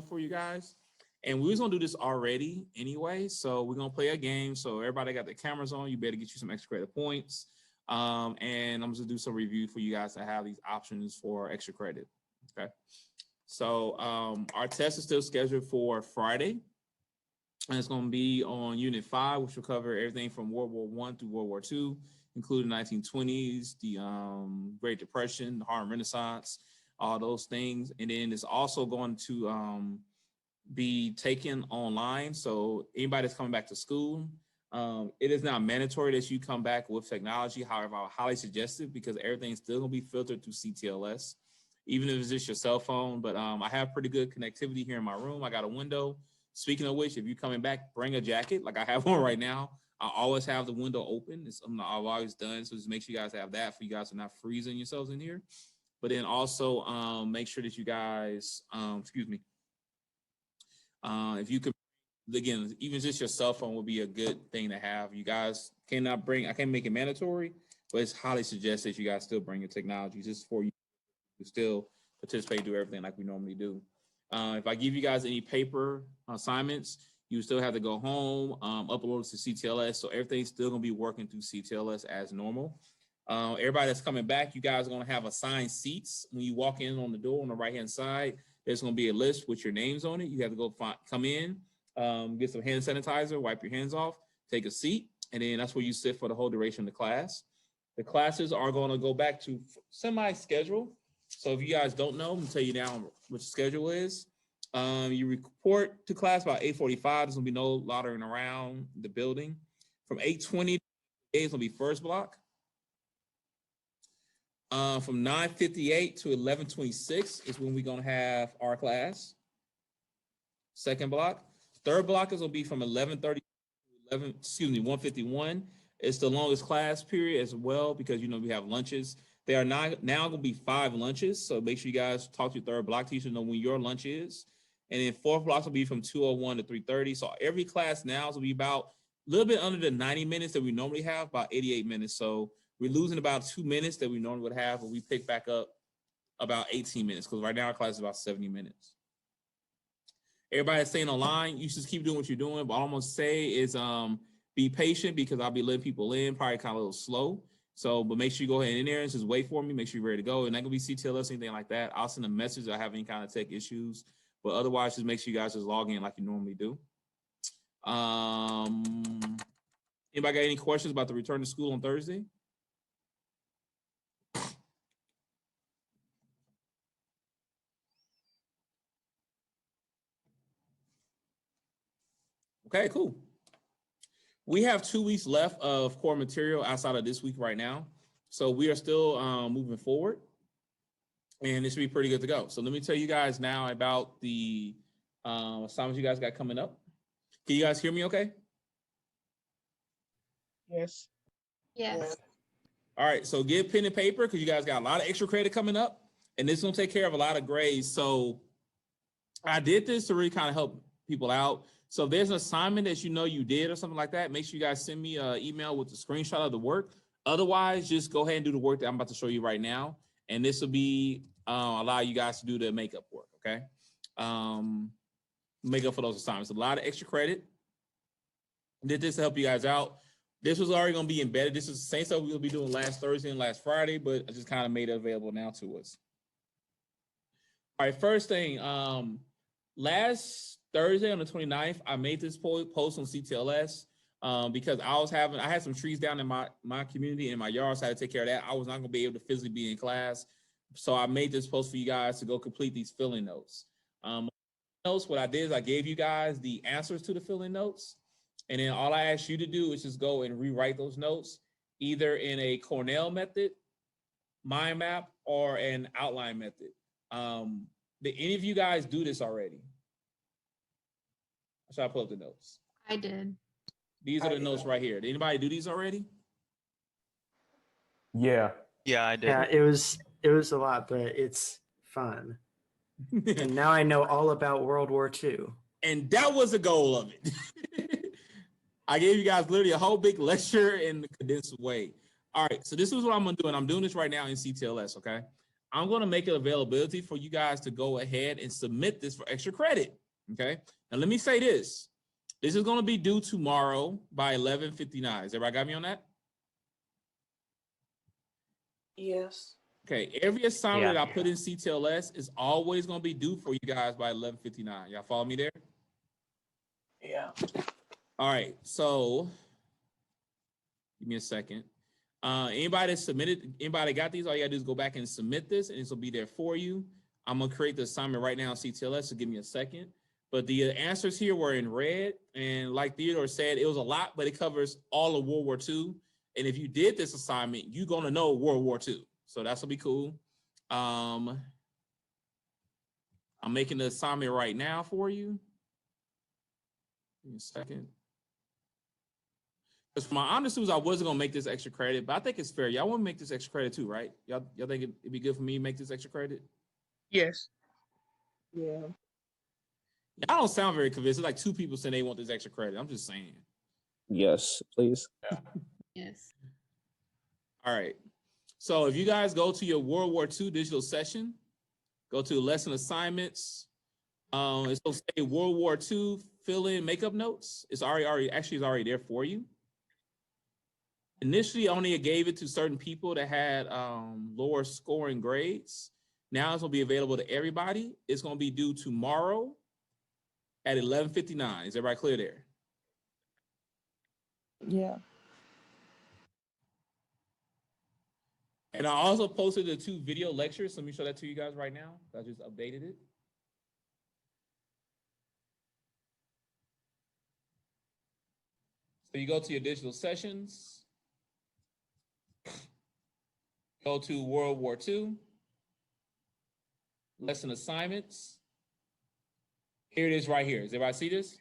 for you guys. And we was gonna do this already anyway. So we're gonna play a game. So everybody got their cameras on, you better get you some extra credit points. And I'm just gonna do some review for you guys to have these options for extra credit. Okay. So our test is still scheduled for Friday. And it's going to be on Unit 5, which will cover everything from World War I through World War II, including the 1920s, the Great Depression, the Harlem Renaissance, all those things. And then it's also going to be taken online. So anybody that's coming back to school, it is not mandatory that you come back with technology. However, I highly suggest it because everything's still going to be filtered through CTLS, even if it's just your cell phone. But I have pretty good connectivity here in my room. I got a window. Speaking of which, if you're coming back, bring a jacket like I have one right now. I always have the window open. It's something I've always done. So just make sure you guys have that for you guys to not freezing yourselves in here. But then also make sure that you guys, if you could, again, even just your cell phone would be a good thing to have. You guys cannot bring, I can't make it mandatory, but it's highly suggested you guys still bring your technology just for you to still participate, do everything like we normally do. If I give you guys any paper assignments, you still have to go home, upload it to CTLS. So everything's still gonna be working through CTLS as normal. Everybody that's coming back, you guys are gonna have assigned seats. When you walk in on the door on the right-hand side, there's gonna be a list with your names on it. You have to go come in, get some hand sanitizer, wipe your hands off, take a seat, and then that's where you sit for the whole duration of the class. The classes are gonna go back to semi-schedule. So if you guys don't know, I'm gonna tell you now what the schedule is. You report to class about 8:45. There's gonna be no loitering around the building. From 8:20, it's gonna be first block. From 9:58 to 11:26 is when we're gonna have our class. Second block. Third block is gonna be from 11:30 to 1:51. It's the longest class period as well because we have lunches. There are now going to be 5 lunches, so make sure you guys talk to your third block teacher to know when your lunch is. And then fourth blocks will be from 2:01 to 3:30. So every class now will be about a little bit under the 90 minutes that we normally have, about 88 minutes. So we're losing about 2 minutes that we normally would have, but we pick back up about 18 minutes because right now our class is about 70 minutes. Everybody that's staying online, you just keep doing what you're doing. But all I'm going to say is be patient because I'll be letting people in, probably kind of a little slow. So, but make sure you go ahead in there and just wait for me. Make sure you're ready to go. And that could be CTLS, anything like that. I'll send a message if I have any kind of tech issues. But otherwise, just make sure you guys just log in like you normally do. Anybody got any questions about the return to school on Thursday? Okay, cool. We have 2 weeks left of core material outside of this week right now. So we are still moving forward and it should be pretty good to go. So let me tell you guys now about the assignments you guys got coming up. Can you guys hear me okay? Yes. Yes. All right, so get pen and paper because you guys got a lot of extra credit coming up and this is gonna take care of a lot of grades. So I did this to really kind of help people out. So if there's an assignment that you did or something like that, make sure you guys send me an email with the screenshot of the work. Otherwise, just go ahead and do the work that I'm about to show you right now. And this will be allow you guys to do the makeup work, okay? Makeup for those assignments. A lot of extra credit. Did this to help you guys out. This was already going to be embedded. This is the same stuff we will be doing last Thursday and last Friday, but I just kind of made it available now to us. All right, first thing, last Thursday on the 29th, I made this post on CTLS because I had some trees down in my community and in my yard, so I had to take care of that. I was not going to be able to physically be in class. So I made this post for you guys to go complete these filling notes. What I did is I gave you guys the answers to the filling notes. And then all I asked you to do is just go and rewrite those notes, either in a Cornell method, mind map, or an outline method. Did any of you guys do this already? Should I pull up the notes? I did. These are the notes right here. Did anybody do these already? Yeah. Yeah, I did. Yeah, it was a lot, but it's fun. And now I know all about World War II. And that was the goal of it. I gave you guys literally a whole big lecture in the condensed way. All right, so this is what I'm gonna do, and I'm doing this right now in CTLS, okay? I'm going to make it availability for you guys to go ahead and submit this for extra credit. Okay. Now let me say this. This is going to be due tomorrow by 11:59. Is everybody got me on that? Yes. Okay. Every assignment that I put in CTLS is always going to be due for you guys by 11:59. Y'all follow me there? Yeah. All right. So give me a second. Anybody that submitted, anybody got these? All you gotta do is go back and submit this, and this will be there for you. I'm gonna create the assignment right now on CTLS, so give me a second. But the answers here were in red, and like Theodore said, it was a lot, but it covers all of World War II. And if you did this assignment, you're gonna know World War II, so that's gonna be cool. I'm making the assignment right now for you. Give me a second. Because for my honest news, I wasn't gonna make this extra credit, but I think it's fair. Y'all want to make this extra credit too, right? Y'all think it'd be good for me to make this extra credit? Yes. Yeah. Y'all don't sound very convinced. It's like 2 people saying they want this extra credit. I'm just saying. Yes, please. Yes. All right. So if you guys go to your World War II digital session, go to lesson assignments. It's gonna say World War II fill in makeup notes. It's already there for you. Initially, only gave it to certain people that had lower scoring grades. Now it's gonna be available to everybody. It's gonna be due tomorrow at 11:59. Is everybody clear there? Yeah. And I also posted the 2 video lectures. So let me show that to you guys right now. I just updated it. So you go to your digital sessions. Go to World War II, lesson assignments. Here it is right here. Does everybody see this?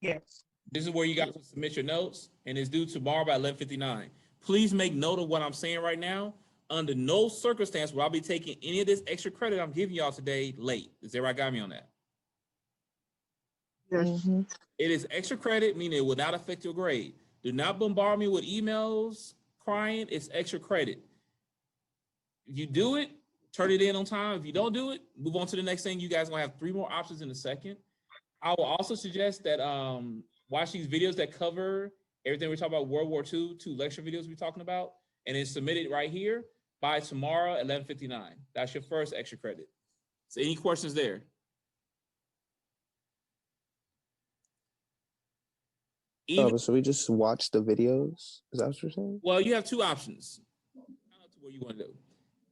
Yes. This is where you guys will submit your notes, and it's due tomorrow by 11:59. Please make note of what I'm saying right now. Under no circumstance will I be taking any of this extra credit I'm giving y'all today late. Does everybody got me on that? Yes. Mm-hmm. It is extra credit, meaning it will not affect your grade. Do not bombard me with emails crying. It's extra credit. If you do it, turn it in on time. If you don't do it, move on to the next thing. You guys are gonna have 3 more options in a second. I will also suggest that watch these videos that cover everything we talk about World War II, 2 lecture videos we're talking about, and then submit it right here by tomorrow at 11:59. That's your first extra credit. So any questions there? So we just watch the videos? Is that what you're saying? Well, you have 2 options. Up to what you want to do.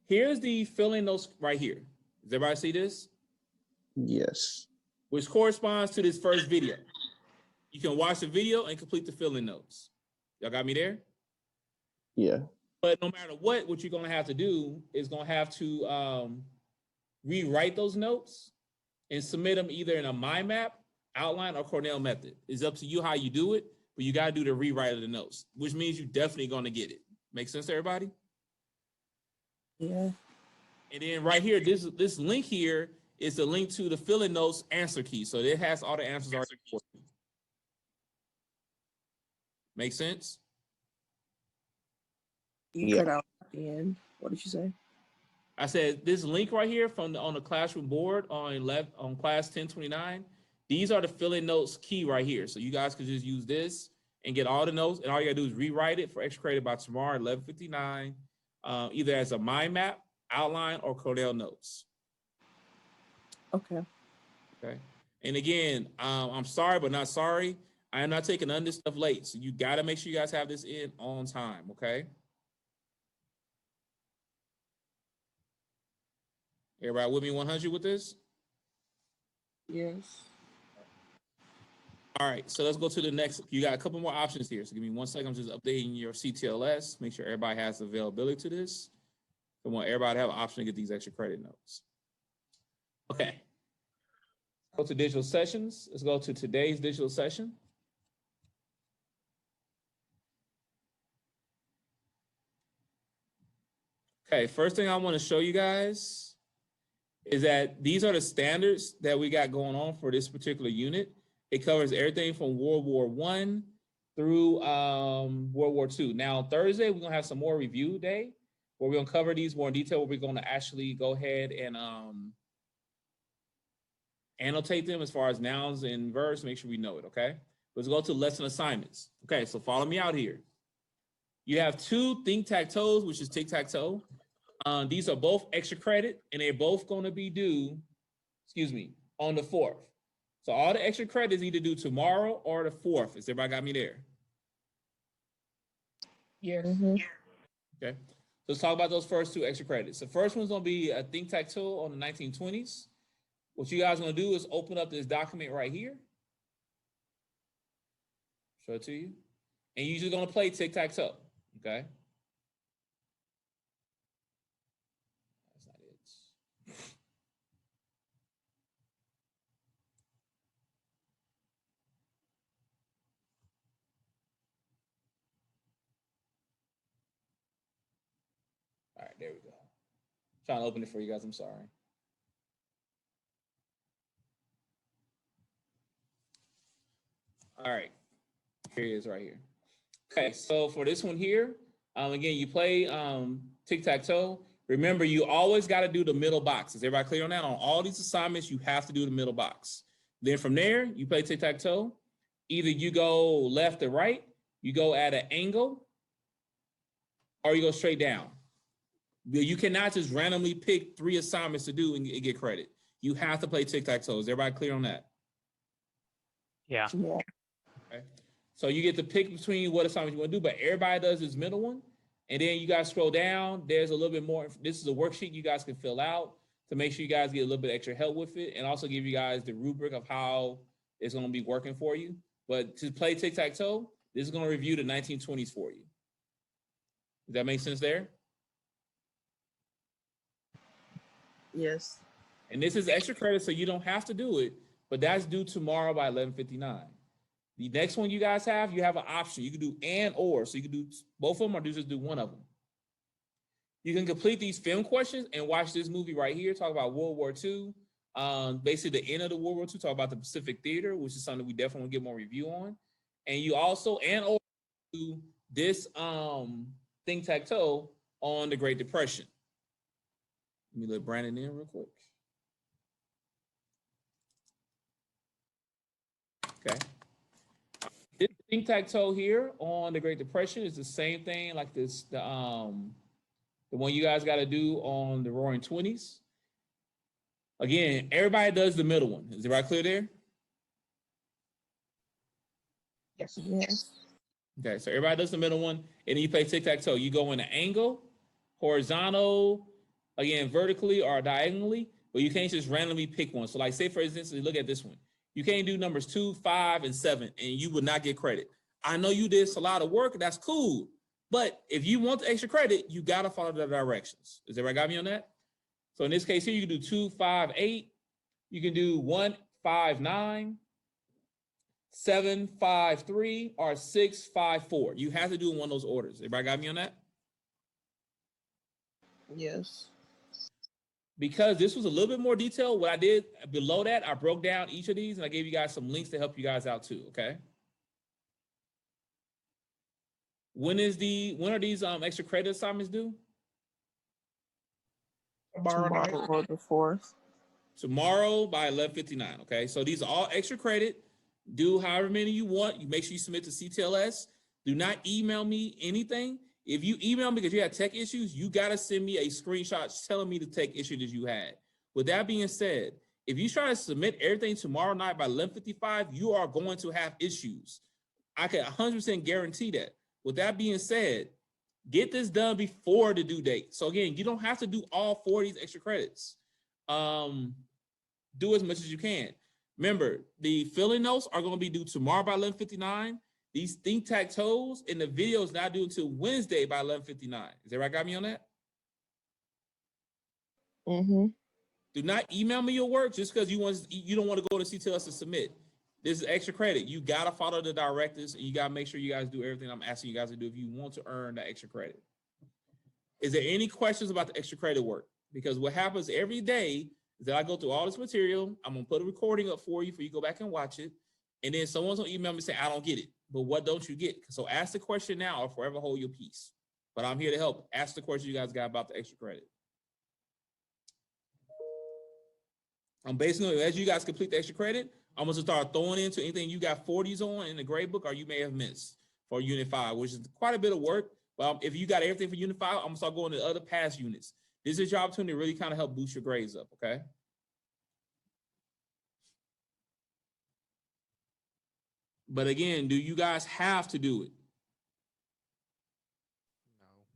Here's the filling notes right here. Does everybody see this? Yes. Which corresponds to this first video. You can watch the video and complete the filling notes. Y'all got me there? Yeah. But no matter what you're gonna have to do is gonna have to rewrite those notes and submit them either in a mind map, outline, or Cornell method. It's up to you how you do it, but you gotta do the rewrite of the notes, which means you're definitely gonna get it. Make sense to everybody? Yeah. And then right here, this link here is the link to the filling notes answer key. So it has all the answers already for you. Make sense? You cut out at the end. What did you say? I said this link right here on the classroom board on class 1029. These are the filling notes key right here. So you guys can just use this and get all the notes, and all you gotta do is rewrite it for extra credit by tomorrow at 11:59, either as a mind map, outline, or Cornell notes. Okay. Okay. And again, I'm sorry, but not sorry. I am not taking none of this stuff late. So you got to make sure you guys have this in on time. Okay. Everybody with me 100 with this? Yes. All right. So let's go to the next. You got a couple more options here. So give me 1 second. I'm just updating your CTLS. Make sure everybody has availability to this. I want everybody to have an option to get these extra credit notes. Okay. Go to digital sessions. Let's go to today's digital session. Okay, first thing I want to show you guys is that these are the standards that we got going on for this particular unit. It covers everything from World War I through World War II. Now, Thursday, we're going to have some more review day. where we're gonna cover these more in detail, where we're gonna actually go ahead and annotate them as far as nouns and verbs, make sure we know it, okay? Let's go to lesson assignments. Okay, so follow me out here. You have two think-tac-toes, which is tic-tac-toe. These are both extra credit, and they're both gonna be due, on the 4th. So all the extra credit is either due tomorrow or the 4th. Has everybody got me there? Yes. Okay. So let's talk about those first two extra credits. The first one's gonna be a think-tac-toe on the 1920s. What you guys are gonna do is open up this document right here. Show it to you. And you're just gonna play tic-tac-toe, okay? That's not it. All right, there we go. Trying to open it for you guys, I'm sorry. All right, here it is right here. Okay, so for this one here, again, you play tic-tac-toe. Remember, you always got to do the middle box. Is everybody clear on that? On all these assignments, you have to do the middle box. Then from there, you play tic-tac-toe. Either you go left or right, you go at an angle, or you go straight down. You cannot just randomly pick 3 assignments to do and get credit. You have to play tic-tac-toe. Is everybody clear on that? Yeah. Okay. So you get to pick between what assignment you want to do, but everybody does this middle one. And then you guys scroll down. There's a little bit more. This is a worksheet you guys can fill out to make sure you guys get a little bit extra help with it, and also give you guys the rubric of how it's going to be working for you. But to play tic-tac-toe, this is going to review the 1920s for you. Does that make sense there? Yes. And this is extra credit, so you don't have to do it, but that's due tomorrow by 11:59. The next one you guys have, you have an option. You can do and or, so you can do both of them or just do one of them. You can complete these film questions and watch this movie right here, talk about World War II, basically the end of the World War II, talk about the Pacific Theater, which is something we definitely want to get more review on. And you also and or do this think-tac-toe on the Great Depression. Let me let Brandon in real quick. Okay. This think-tac-toe here on the Great Depression is the same thing like this, the one you guys got to do on the Roaring Twenties. Again, everybody does the middle one. Is it right clear there? Yes. Yes. Okay, so everybody does the middle one, and then you play tic-tac-toe. You go in an angle, horizontal, again, vertically or diagonally, but you can't just randomly pick one. So like say, for instance, look at this one. You can't do numbers 2, 5, and 7, and you would not get credit. I know you did a lot of work. That's cool. But if you want the extra credit, you got to follow the directions. Is everybody got me on that? So in this case here, you can do 2, 5, 8. You can do 1, 5, 9, 7, 5, 3, or 6, 5, 4. You have to do in one of those orders. Everybody got me on that? Yes. Because this was a little bit more detailed, what I did below that, I broke down each of these and I gave you guys some links to help you guys out too, okay? When are these extra credit assignments due? Tomorrow or the 4th. Tomorrow by 11:59, okay? So these are all extra credit. Do however many you want. You make sure you submit to CTLS. Do not email me anything. If you email me because you had tech issues, you got to send me a screenshot telling me the tech issue that you had. With that being said, if you try to submit everything tomorrow night by 11:55, you are going to have issues. I can 100% guarantee that. With that being said, get this done before the due date. So again, you don't have to do all 4 of these extra credits. Do as much as you can. Remember, the filling notes are going to be due tomorrow by 11:59. These think-tac-toes and the video is not due until Wednesday by 11:59. Is everybody got me on that? Mm-hmm. Do not email me your work just because you don't want to go to CTLS to submit. This is extra credit. You got to follow the directives and you got to make sure you guys do everything I'm asking you guys to do if you want to earn that extra credit. Is there any questions about the extra credit work? Because what happens every day is that I go through all this material. I'm going to put a recording up for you to go back and watch it. And then someone's going to email me and say, I don't get it. But what don't you get? So ask the question now or forever hold your peace. but I'm here to help. Ask the question you guys got about the extra credit. I'm basically, as you guys complete the extra credit, I'm going to start throwing into anything you got 40s on in the grade book or you may have missed for Unit 5, which is quite a bit of work. But if you got everything for Unit 5, I'm going to start going to other past units. This is your opportunity to really kind of help boost your grades up, okay? But again, do you guys have to do it?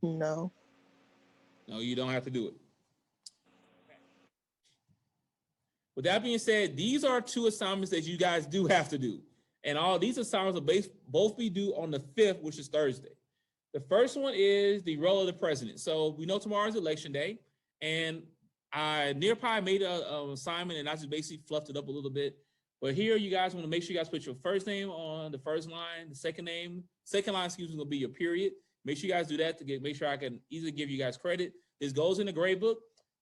No. No, you don't have to do it. With that being said, these are 2 assignments that you guys do have to do. And all these assignments will both be due on the 5th, which is Thursday. The first one is the role of the president. So we know tomorrow is election day. And I nearby made an assignment and I just basically fluffed it up a little bit. But here you guys want to make sure you guys put your first name on the first line. The second line, will be your period. Make sure you guys do that to make sure I can easily give you guys credit. This goes in the grade book.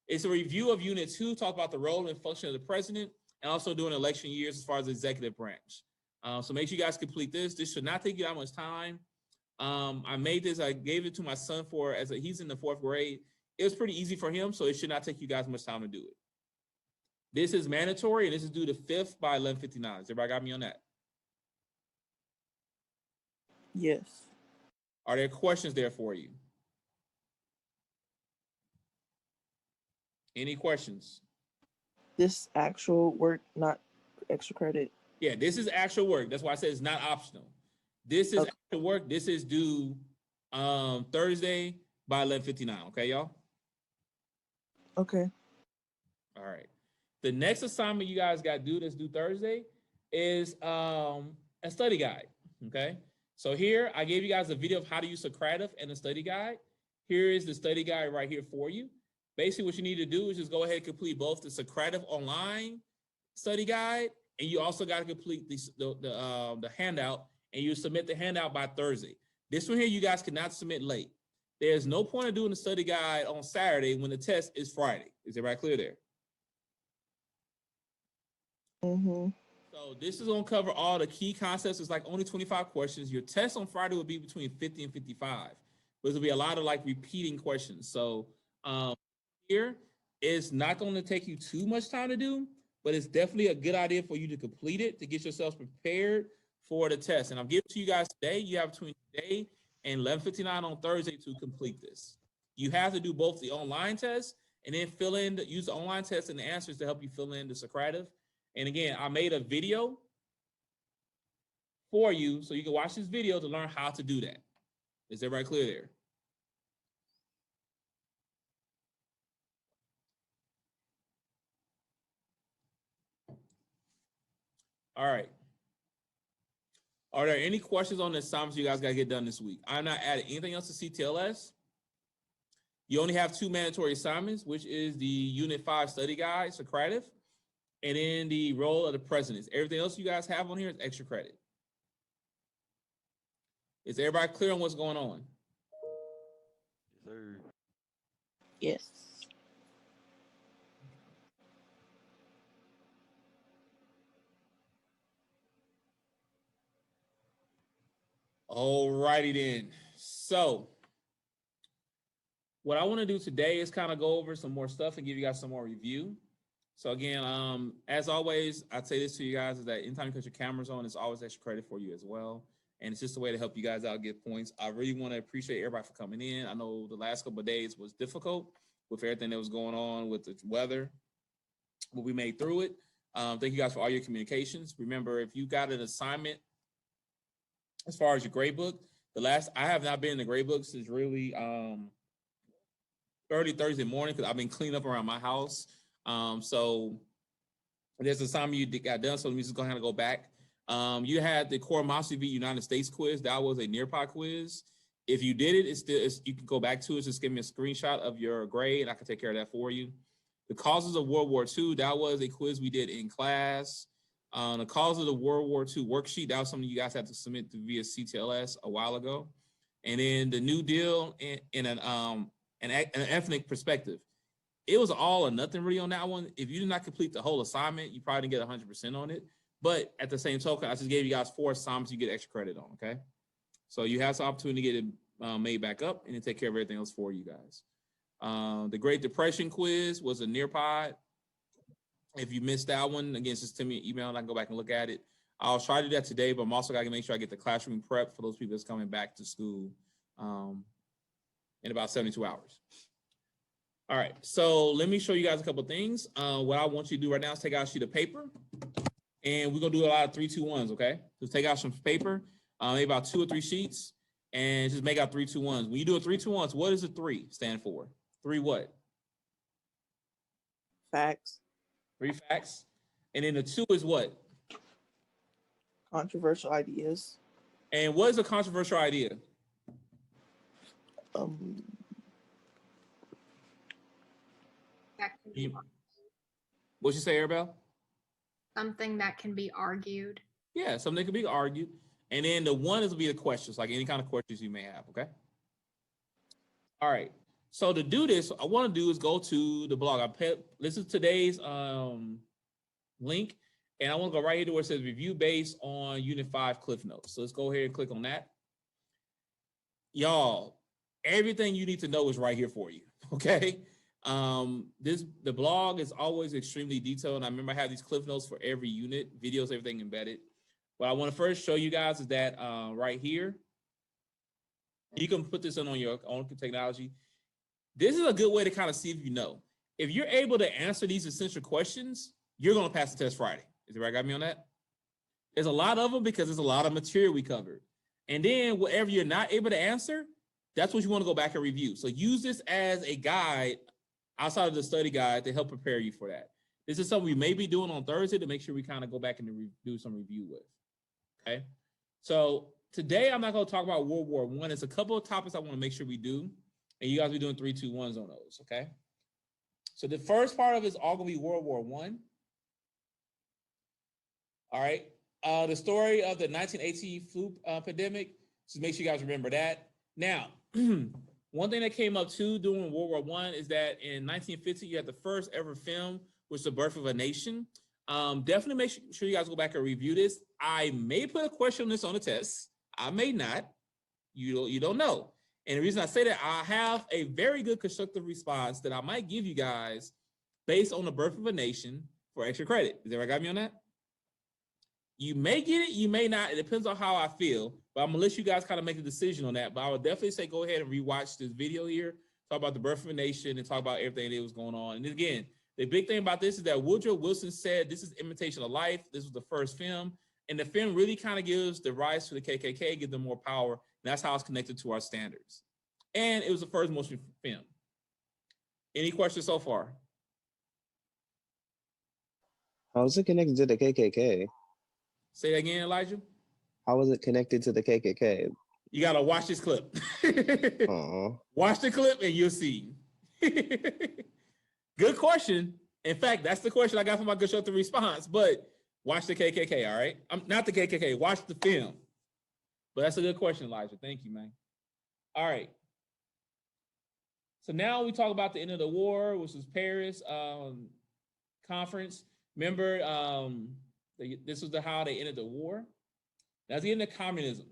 It's a review of Unit 2, talk about the role and function of the president, and also doing election years as far as the executive branch. So make sure you guys complete this. This should not take you that much time. I made this, I gave it to my son he's in the 4th grade. It was pretty easy for him, so it should not take you guys much time to do it. This is mandatory, and this is due the 5th by 11:59. Everybody got me on that? Yes. Are there questions there for you? Any questions? This actual work, not extra credit. Yeah, this is actual work. That's why I said it's not optional. This is actual work. This is due Thursday by 11:59. Okay, y'all? Okay. All right. The next assignment you guys got due that's due Thursday is a study guide. Okay. So here I gave you guys a video of how to use Socrative and a study guide. Here is the study guide right here for you. Basically, what you need to do is just go ahead and complete both the Socrative online study guide, and you also got to complete the handout, and you submit the handout by Thursday. This one here, you guys cannot submit late. There's no point of doing the study guide on Saturday when the test is Friday. Is everybody clear there? Mm-hmm. So this is going to cover all the key concepts. It's like only 25 questions. Your test on Friday will be between 50 and 55. But there'll be a lot of like repeating questions. So here, it's not going to take you too much time to do, but it's definitely a good idea for you to complete it to get yourselves prepared for the test. And I'm giving it to you guys today. You have between today and 11:59 on Thursday to complete this. You have to do both the online test and then use the online test and the answers to help you fill in the Socrative. And again, I made a video for you so you can watch this video to learn how to do that. Is everybody clear there? All right. Are there any questions on the assignments you guys got to get done this week? I'm not adding anything else to CTLS. You only have 2 mandatory assignments, which is the Unit 5 study guide, Socrative, and then the role of the presidents. Everything else you guys have on here is extra credit. Is everybody clear on what's going on? Yes, sir. Yes. All righty then. So what I want to do today is kind of go over some more stuff and give you guys some more review. So again, as always, I'd say this to you guys is that anytime you put your cameras on, it's always extra credit for you as well. And it's just a way to help you guys out, get points. I really want to appreciate everybody for coming in. I know the last couple of days was difficult with everything that was going on with the weather, but we made through it. Thank you guys for all your communications. Remember, if you got an assignment as far as your grade book, I have not been in the grade book since really early Thursday morning because I've been cleaning up around my house. So there's an assignment you got done, so let me just go ahead and go back. You had the Core Monster v. United States quiz. That was a Nearpod quiz. If you did it, you can go back to it. Just give me a screenshot of your grade, and I can take care of that for you. The Causes of World War II, that was a quiz we did in class. The Causes of the World War II worksheet, that was something you guys had to submit via CTLS a while ago. And then the New Deal in an ethnic perspective. It was all or nothing really on that one. If you did not complete the whole assignment, you probably didn't get 100% on it. But at the same token, I just gave you guys 4 assignments you get extra credit on, okay? So you have some opportunity to get made back up and then take care of everything else for you guys. The Great Depression quiz was a Nearpod. If you missed that one, again, just send me an email and I can go back and look at it. I'll try to do that today, but I'm also got to make sure I get the classroom prep for those people that's coming back to school in about 72 hours. All right, so let me show you guys a couple things. What I want you to do right now is take out a sheet of paper, and we're gonna do a lot of 3, 2, 1s, okay? Just take out some paper, maybe about 2 or 3 sheets, and just make out 3, 2, 1s. When you do a 3, 2, 1s, what does the 3 stand for? 3 what? Facts. 3 facts. And then the 2 is what? Controversial ideas. And what is a controversial idea? That can be What'd you say, Arabelle? something that can be argued. Yeah, something that could be argued. And then the 1 is will be the questions, like any kind of questions you may have, okay? All right. So to do this, what I want to do is go to the blog. This is today's link, and I want to go right here to where it says review based on Unit 5 Cliff Notes. So let's go ahead and click on that. Y'all, everything you need to know is right here for you, okay? The blog is always extremely detailed, and I remember I have these Cliff Notes for every unit, videos, everything embedded. What I want to first show you guys is that right here, you can put this in on your own technology. This is a good way to kind of see if you know. If you're able to answer these essential questions, you're going to pass the test Friday. Is everybody got me on that? There's a lot of them because there's a lot of material we covered. And then whatever you're not able to answer, that's what you want to go back and review. So use this as a guide outside of the study guide to help prepare you for that. This is something we may be doing on Thursday to make sure we kind of go back and do some review with. Okay. So today I'm not going to talk about World War I. It's a couple of topics I want to make sure we do. And you guys be doing 3, 2, 1s on those, okay? So the first part of it is all gonna be World War I. All right. The story of the 1918 flu pandemic. Just make sure you guys remember that. Now, one thing that came up too during World War I is that in 1950 you had the first ever film, which was The Birth of a Nation. Definitely make sure you guys go back and review this. I may put a question on this on the test. I may not. You don't know. And the reason I say that, I have a very good constructive response that I might give you guys based on The Birth of a Nation for extra credit. Is everybody got me on that? You may get it, you may not. It depends on how I feel, but I'm gonna let you guys kind of make a decision on that. But I would definitely say go ahead and rewatch this video here, talk about The Birth of a Nation and talk about everything that was going on. And again, the big thing about this is that Woodrow Wilson said this is imitation of life. This was the first film. And the film really kind of gives the rise to the KKK, give them more power. And that's how it's connected to our standards. And it was the first motion film. Any questions so far? How is it connected to the KKK? Say that again, Elijah. How is it connected to the KKK? You got to watch this clip. Watch the clip and you'll see. Good question. In fact, that's the question I got from my constructive response. But watch the KKK, all right? Not the KKK. Watch the film. But that's a good question, Elijah. Thank you, man. All right. So now we talk about the end of the war, which was Paris conference. Remember, this was how they ended the war. That's the end of communism.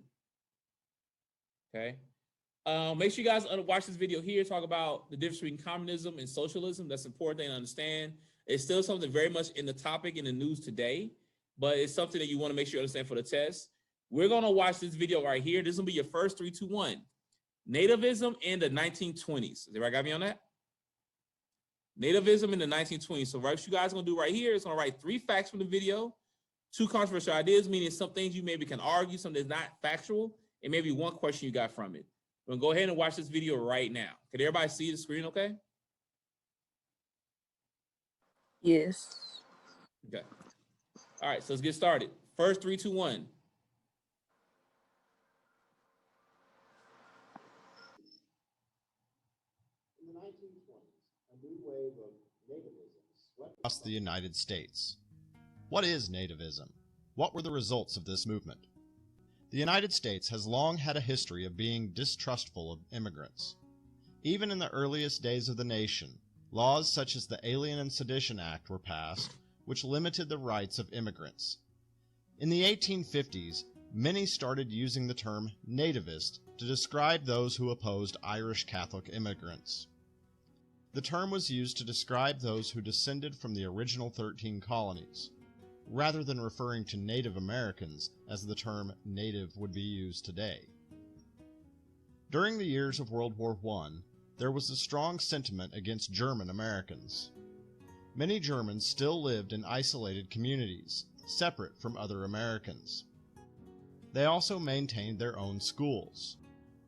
Okay. Make sure you guys watch this video here. Talk about the difference between communism and socialism. That's important to understand. It's still something very much in the topic in the news today, but it's something that you want to make sure you understand for the test. We're going to watch this video right here. This will be your first 3, 2, 1. Nativism in the 1920s. Is everybody got me on that? Nativism in the 1920s. So what you guys are going to do right here is going to write 3 facts from the video, 2 controversial ideas, meaning some things you maybe can argue, something that's not factual, and maybe 1 question you got from it. We're going to go ahead and watch this video right now. Can everybody see the screen okay? Yes. Okay. All right, so let's get started. First 3, 2, 1. In the 1920s, a new wave of nativism swept across the United States. What is nativism? What were the results of this movement? The United States has long had a history of being distrustful of immigrants. Even in the earliest days of the nation, laws such as the Alien and Sedition Act were passed, which limited the rights of immigrants. In the 1850s, many started using the term nativist to describe those who opposed Irish Catholic immigrants. The term was used to describe those who descended from the original 13 colonies, rather than referring to Native Americans as the term native would be used today. During the years of World War I, there was a strong sentiment against German Americans. Many Germans still lived in isolated communities, separate from other Americans. They also maintained their own schools,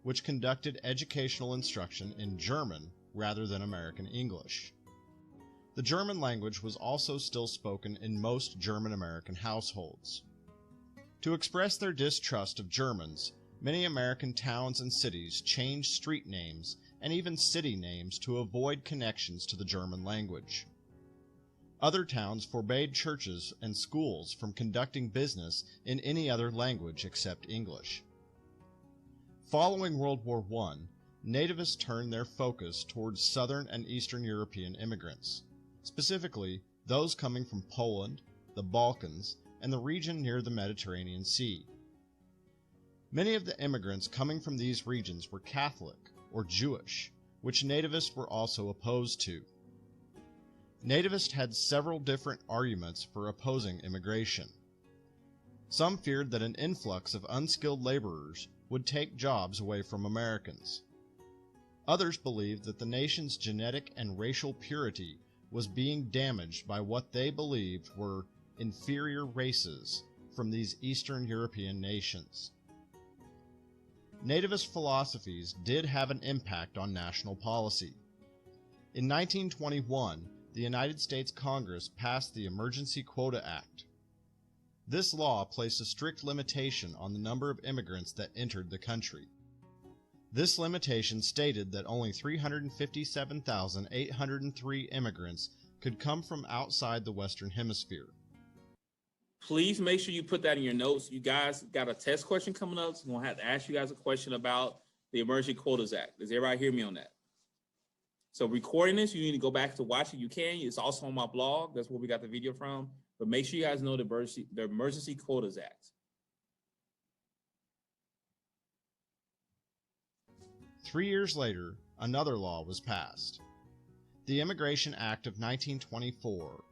which conducted educational instruction in German rather than American English. The German language was also still spoken in most German American households. To express their distrust of Germans, many American towns and cities changed street names and even city names to avoid connections to the German language. Other towns forbade churches and schools from conducting business in any other language except English. Following World War I, Nativists turned their focus towards Southern and Eastern European immigrants, specifically those coming from Poland, the Balkans, and the region near the Mediterranean Sea. Many of the immigrants coming from these regions were Catholic or Jewish, which Nativists were also opposed to. Nativists had several different arguments for opposing immigration. Some feared that an influx of unskilled laborers would take jobs away from Americans. Others believed that the nation's genetic and racial purity was being damaged by what they believed were inferior races from these Eastern European nations. Nativist philosophies did have an impact on national policy. In 1921, the United States Congress passed the Emergency Quota Act. This law placed a strict limitation on the number of immigrants that entered the country. This limitation stated that only 357,803 immigrants could come from outside the Western Hemisphere. Please make sure you put that in your notes. You guys got a test question coming up, so I'm going to have to ask you guys a question about the Emergency Quotas Act. Does everybody hear me on that? So recording this, you need to go back to watch it. You can. It's also on my blog. That's where we got the video from. But make sure you guys know the Emergency Quotas Act. 3 years later, another law was passed. The Immigration Act of 1924,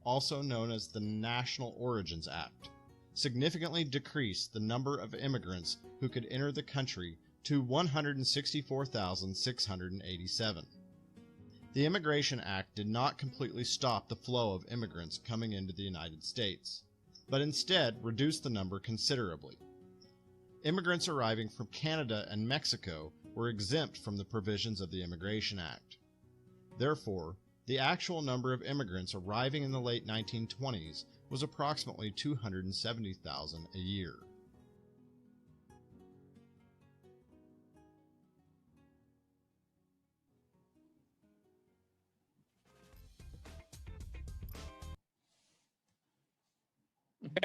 also known as the National Origins Act, significantly decreased the number of immigrants who could enter the country to 164,687. The Immigration Act did not completely stop the flow of immigrants coming into the United States, but instead reduced the number considerably. Immigrants arriving from Canada and Mexico were exempt from the provisions of the Immigration Act. Therefore, the actual number of immigrants arriving in the late 1920s was approximately 270,000 a year.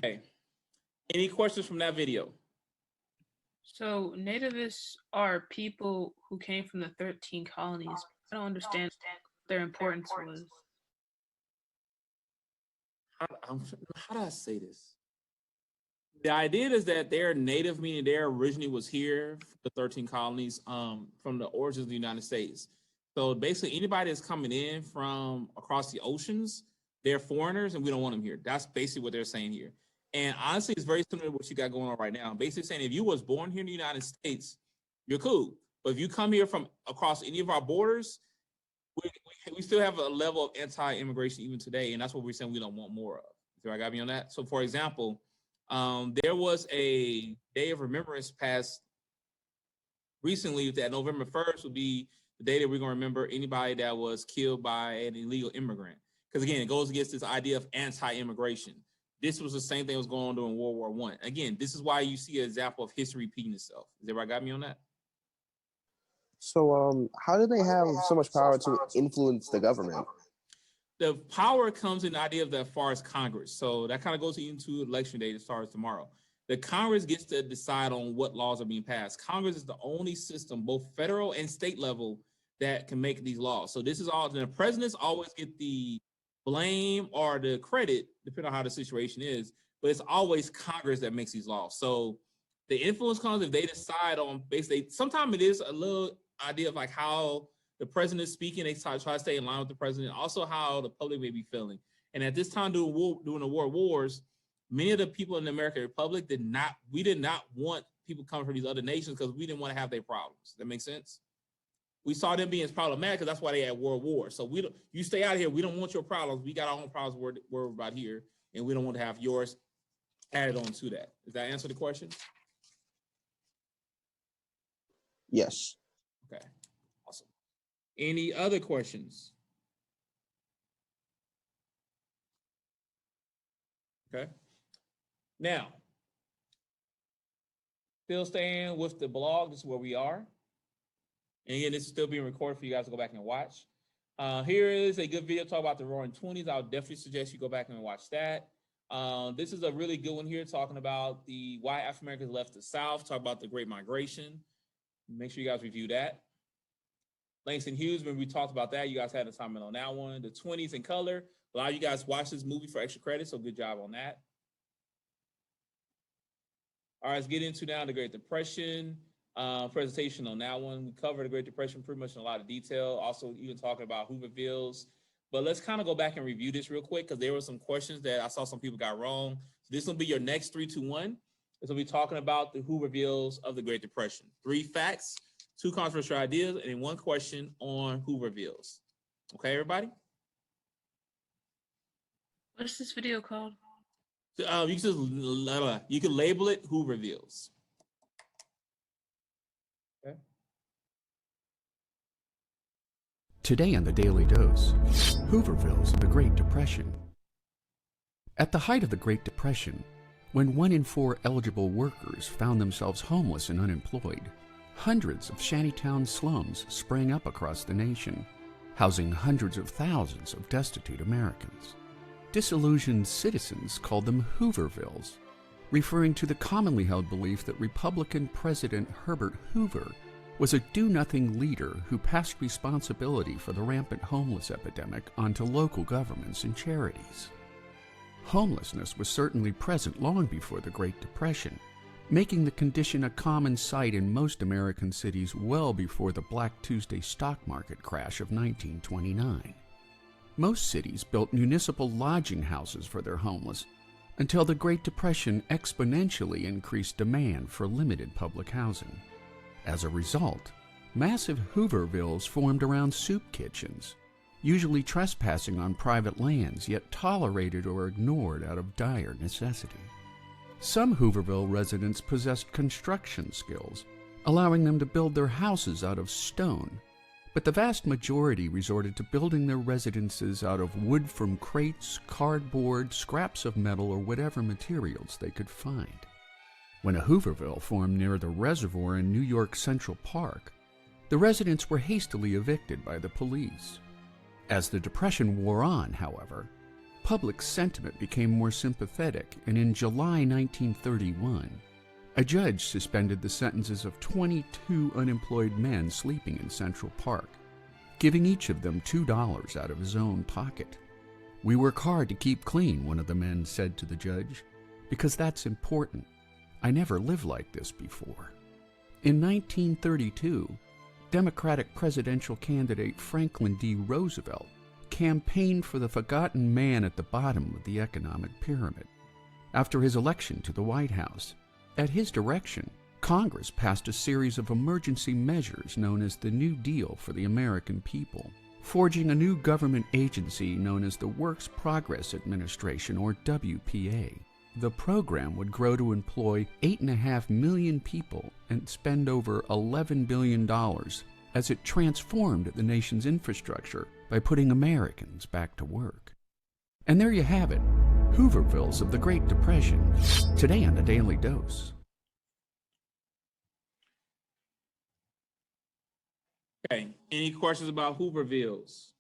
Okay. Any questions from that video? So nativists are people who came from the 13 colonies. I don't understand what their importance was. How do I say this? The idea is that they're native, meaning they originally was here, the 13 colonies, from the origins of the United States. So basically, anybody that's coming in from across the oceans, they're foreigners, and we don't want them here. That's basically what they're saying here. And honestly, it's very similar to what you got going on right now. Basically saying if you was born here in the United States, you're cool. But if you come here from across any of our borders, we still have a level of anti-immigration even today, and that's what we're saying we don't want more of. So I got me on that. So for example, there was a day of remembrance passed recently that November 1st would be the day that we're going to remember anybody that was killed by an illegal immigrant. Because again, it goes against this idea of anti-immigration. This was the same thing that was going on during World War I. Again, this is why you see an example of history repeating itself. Is everybody got me on that? So, how do they have so much power to influence the government? The power comes in the idea of the as far as Congress. So that kind of goes into election day as far as tomorrow. The Congress gets to decide on what laws are being passed. Congress is the only system, both federal and state level, that can make these laws. So this is all, the presidents always get the blame or the credit, depending on how the situation is, but it's always Congress that makes these laws. So The influence comes if they decide on basically. Sometimes it is a little idea of like how the president is speaking. They try to stay in line with the president. Also, how the public may be feeling. And at this time during the world wars, many of the people in the American Republic did not want people coming from these other nations because we didn't want to have their problems. That makes sense. We saw them being problematic because that's why they had world war. So you stay out here. We don't want your problems. We got our own problems we're about here, and we don't want to have yours added on to that. Does that answer the question? Yes. Okay, awesome. Any other questions? Okay. Now, still staying with the blog. This is where we are. And again, this is still being recorded for you guys to go back and watch. Here is a good video talk about the Roaring 20s. I would definitely suggest you go back and watch that. This is a really good one here talking about why African Americans left the South, talk about the Great Migration. Make sure you guys review that. Langston Hughes, when we talked about that, you guys had an assignment on that one. The 20s in color. A lot of you guys watched this movie for extra credit, so good job on that. All right, let's get into now the Great Depression. Presentation on that one. We covered the Great Depression pretty much in a lot of detail. Also, even talking about Hoovervilles. But let's kind of go back and review this real quick because there were some questions that I saw some people got wrong. So this will be your next 3, 2, 1. This will be talking about the Hoovervilles of the Great Depression. 3 facts, 2 controversial ideas, and 1 question on Hoovervilles. Okay, everybody? What's this video called? You can label it Hoovervilles. Okay. Today on the Daily Dose, Hoovervilles of the Great Depression. At the height of the Great Depression, when 1 in 4 eligible workers found themselves homeless and unemployed, hundreds of shantytown slums sprang up across the nation, housing hundreds of thousands of destitute Americans. Disillusioned citizens called them Hoovervilles, referring to the commonly held belief that Republican President Herbert Hoover was a do-nothing leader who passed responsibility for the rampant homeless epidemic onto local governments and charities. Homelessness was certainly present long before the Great Depression, making the condition a common sight in most American cities well before the Black Tuesday stock market crash of 1929. Most cities built municipal lodging houses for their homeless until the Great Depression exponentially increased demand for limited public housing. As a result, massive Hoovervilles formed around soup kitchens, usually trespassing on private lands yet tolerated or ignored out of dire necessity. Some Hooverville residents possessed construction skills, allowing them to build their houses out of stone, but the vast majority resorted to building their residences out of wood from crates, cardboard, scraps of metal, or whatever materials they could find. When a Hooverville formed near the reservoir in New York Central Park, the residents were hastily evicted by the police. As the Depression wore on, however, public sentiment became more sympathetic, and in July 1931, a judge suspended the sentences of 22 unemployed men sleeping in Central Park, giving each of them $2 out of his own pocket. "We work hard to keep clean," one of the men said to the judge, "because that's important. I never lived like this before." In 1932, Democratic presidential candidate Franklin D. Roosevelt campaigned for the forgotten man at the bottom of the economic pyramid. After his election to the White House, at his direction, Congress passed a series of emergency measures known as the New Deal for the American people, forging a new government agency known as the Works Progress Administration, or WPA. The program would grow to employ 8.5 million people and spend over $11 billion as it transformed the nation's infrastructure by putting Americans back to work. And there you have it, Hoovervilles of the Great Depression, today on the Daily Dose. Okay, any questions about Hoovervilles?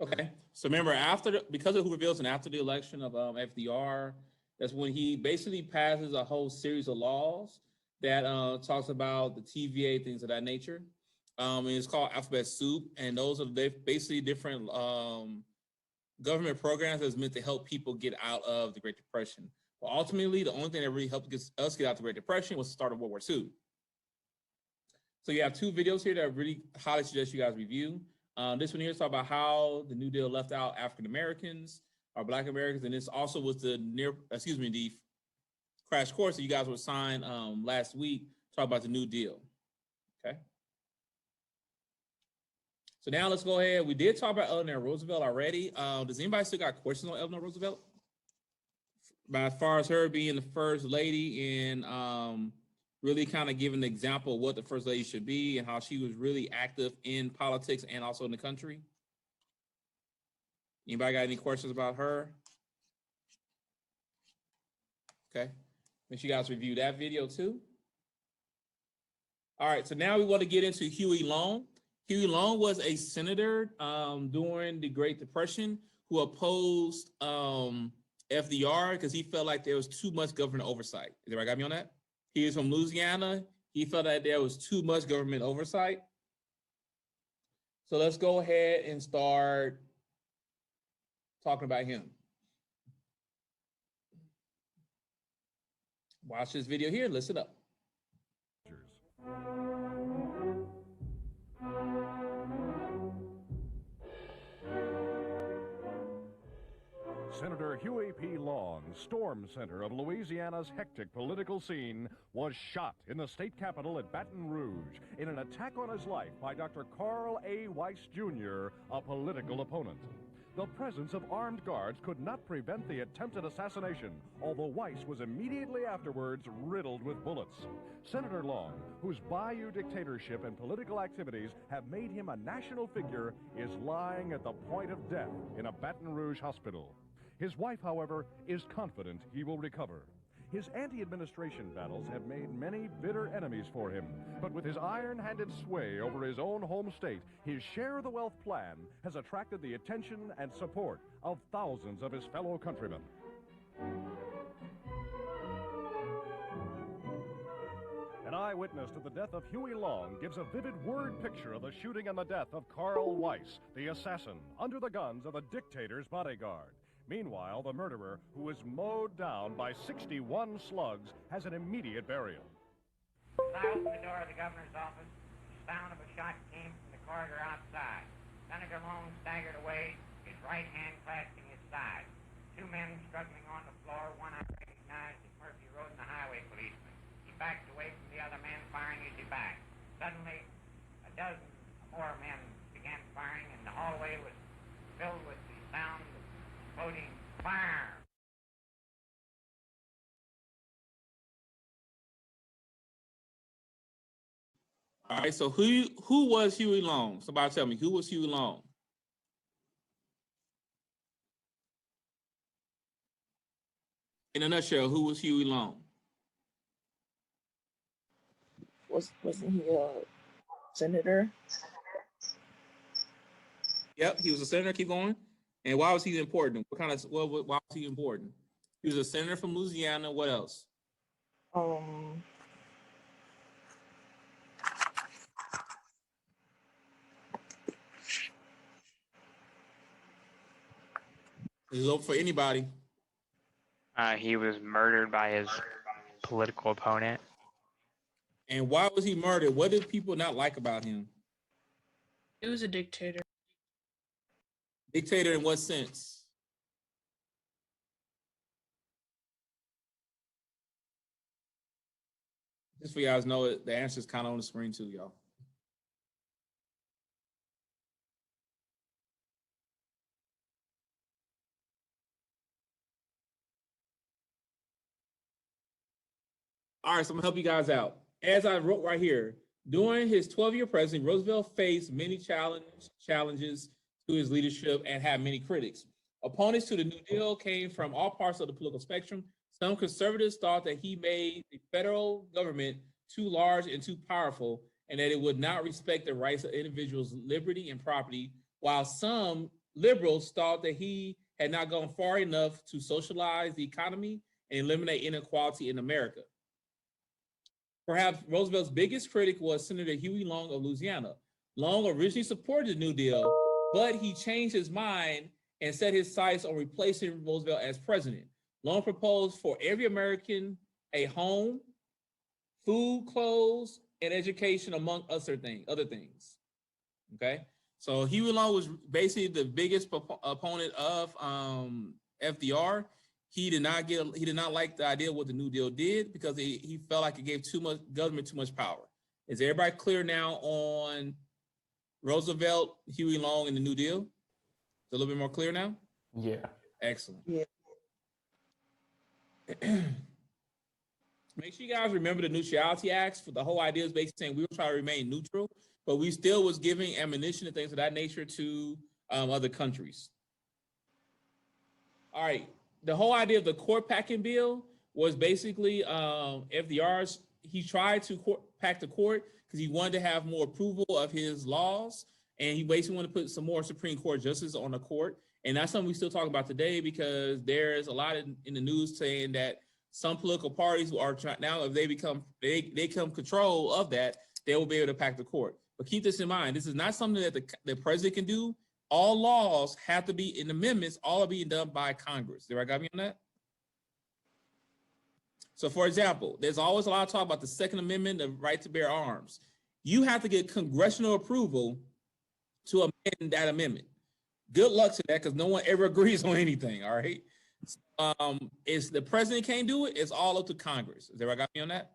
Okay, so remember, because of Hoovervilles and after the election of FDR, that's when he basically passes a whole series of laws that talks about the TVA, things of that nature. And it's called Alphabet Soup, and those are basically different government programs that's meant to help people get out of the Great Depression. But ultimately, the only thing that really helped us get out of the Great Depression was the start of World War II. So you have two videos here that I really highly suggest you guys review. This one here is talking about how the New Deal left out African Americans or Black Americans, and this also was the the crash course that you guys were assigned last week. Talk about the New Deal. Okay. So now let's go ahead. We did talk about Eleanor Roosevelt already. Does anybody still got questions on Eleanor Roosevelt? As far as her being the first lady and really kind of giving an example of what the first lady should be and how she was really active in politics and also in the country. Anybody got any questions about her? Okay. Make sure you guys review that video too. All right, so now we want to get into Huey Long. Huey Long was a senator during the Great Depression who opposed FDR because he felt like there was too much government oversight. Is everybody got me on that? He is from Louisiana. He felt that there was too much government oversight. So let's go ahead and start talking about him. Watch this video here. Listen up. Senator Huey P. Long, storm center of Louisiana's hectic political scene, was shot in the state capitol at Baton Rouge in an attack on his life by Dr. Carl A. Weiss, Jr., a political opponent. The presence of armed guards could not prevent the attempted assassination, although Weiss was immediately afterwards riddled with bullets. Senator Long, whose Bayou dictatorship and political activities have made him a national figure, is lying at the point of death in a Baton Rouge hospital. His wife, however, is confident he will recover. His anti-administration battles have made many bitter enemies for him, but with his iron-handed sway over his own home state, his share of the wealth plan has attracted the attention and support of thousands of his fellow countrymen. An eyewitness to the death of Huey Long gives a vivid word picture of the shooting and the death of Carl Weiss, the assassin, under the guns of a dictator's bodyguard. Meanwhile, the murderer, who was mowed down by 61 slugs, has an immediate burial. As I opened the door of the governor's office, the sound of a shot came from the corridor outside. Senator Long staggered away, his right hand clasping his side. Two men struggling on the floor, one I recognized as Murphy Road and the highway policeman. He backed away from the other man, firing as he backed. Suddenly, a dozen more men began firing, and the hallway was filled with the sound of exploding fire. All right, so who was Huey Long? Somebody tell me, who was Huey Long? In a nutshell, who was Huey Long? Wasn't he a senator? Yep, he was a senator. Keep going. And why was he important? Why was he important? He was a senator from Louisiana. What else? This is open for anybody. He was murdered by his political opponent. And why was he murdered? What did people not like about him? He was a dictator. Dictator in what sense? Just for you guys know it, the answer is kind of on the screen too, y'all. All right, so I'm gonna help you guys out. As I wrote right here, during his 12-year presidency, Roosevelt faced many challenges to his leadership and had many critics. Opponents to the New Deal came from all parts of the political spectrum. Some conservatives thought that he made the federal government too large and too powerful, and that it would not respect the rights of individuals' liberty and property, while some liberals thought that he had not gone far enough to socialize the economy and eliminate inequality in America. Perhaps Roosevelt's biggest critic was Senator Huey Long of Louisiana. Long originally supported the New Deal, but he changed his mind and set his sights on replacing Roosevelt as president. Long proposed for every American a home, food, clothes, and education, among other things. Okay, so Huey Long was basically the biggest opponent of FDR. He did not like the idea of what the New Deal did because he felt like it gave too much government too much power. Is everybody clear now on Roosevelt, Huey Long, and the New Deal? It's a little bit more clear now? Yeah. Excellent. Yeah. Make sure you guys remember the Neutrality Acts. For the whole idea is basically saying we were trying to remain neutral, but we still was giving ammunition and things of that nature to other countries. All right. The whole idea of the court packing bill was basically FDR's, he tried to pack the court because he wanted to have more approval of his laws, and he basically wanted to put some more Supreme Court justices on the court. And that's something we still talk about today because there's a lot in the news saying that some political parties are trying now, if they become control of that, they will be able to pack the court. But keep this in mind, this is not something that the president can do. All laws have to be in amendments, all are being done by Congress. Did I got me on that? So for example, there's always a lot of talk about the Second Amendment, the right to bear arms. You have to get congressional approval to amend that amendment. Good luck to that because no one ever agrees on anything, all right? It's the president can't do it, it's all up to Congress. Did I got me on that?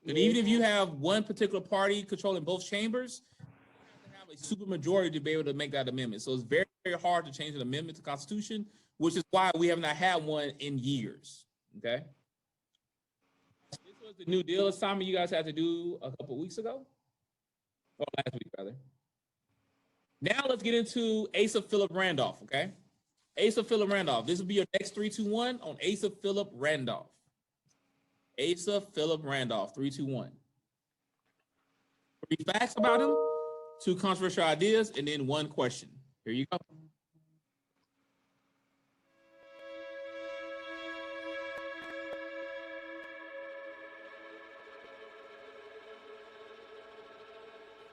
And even if you have one particular party controlling both chambers, you have to have a super majority to be able to make that amendment. So it's very, very hard to change an amendment to the Constitution, which is why we have not had one in years. Okay. This was the New Deal assignment you guys had to do a couple weeks ago, or last week rather. Now let's get into Asa Philip Randolph. Okay. Asa Philip Randolph. This will be your next 3, 2, 1 on Asa Philip Randolph. Asa Philip Randolph, 3, 2, 1. 3 facts about him, 2 controversial ideas, and then 1 question. Here you go.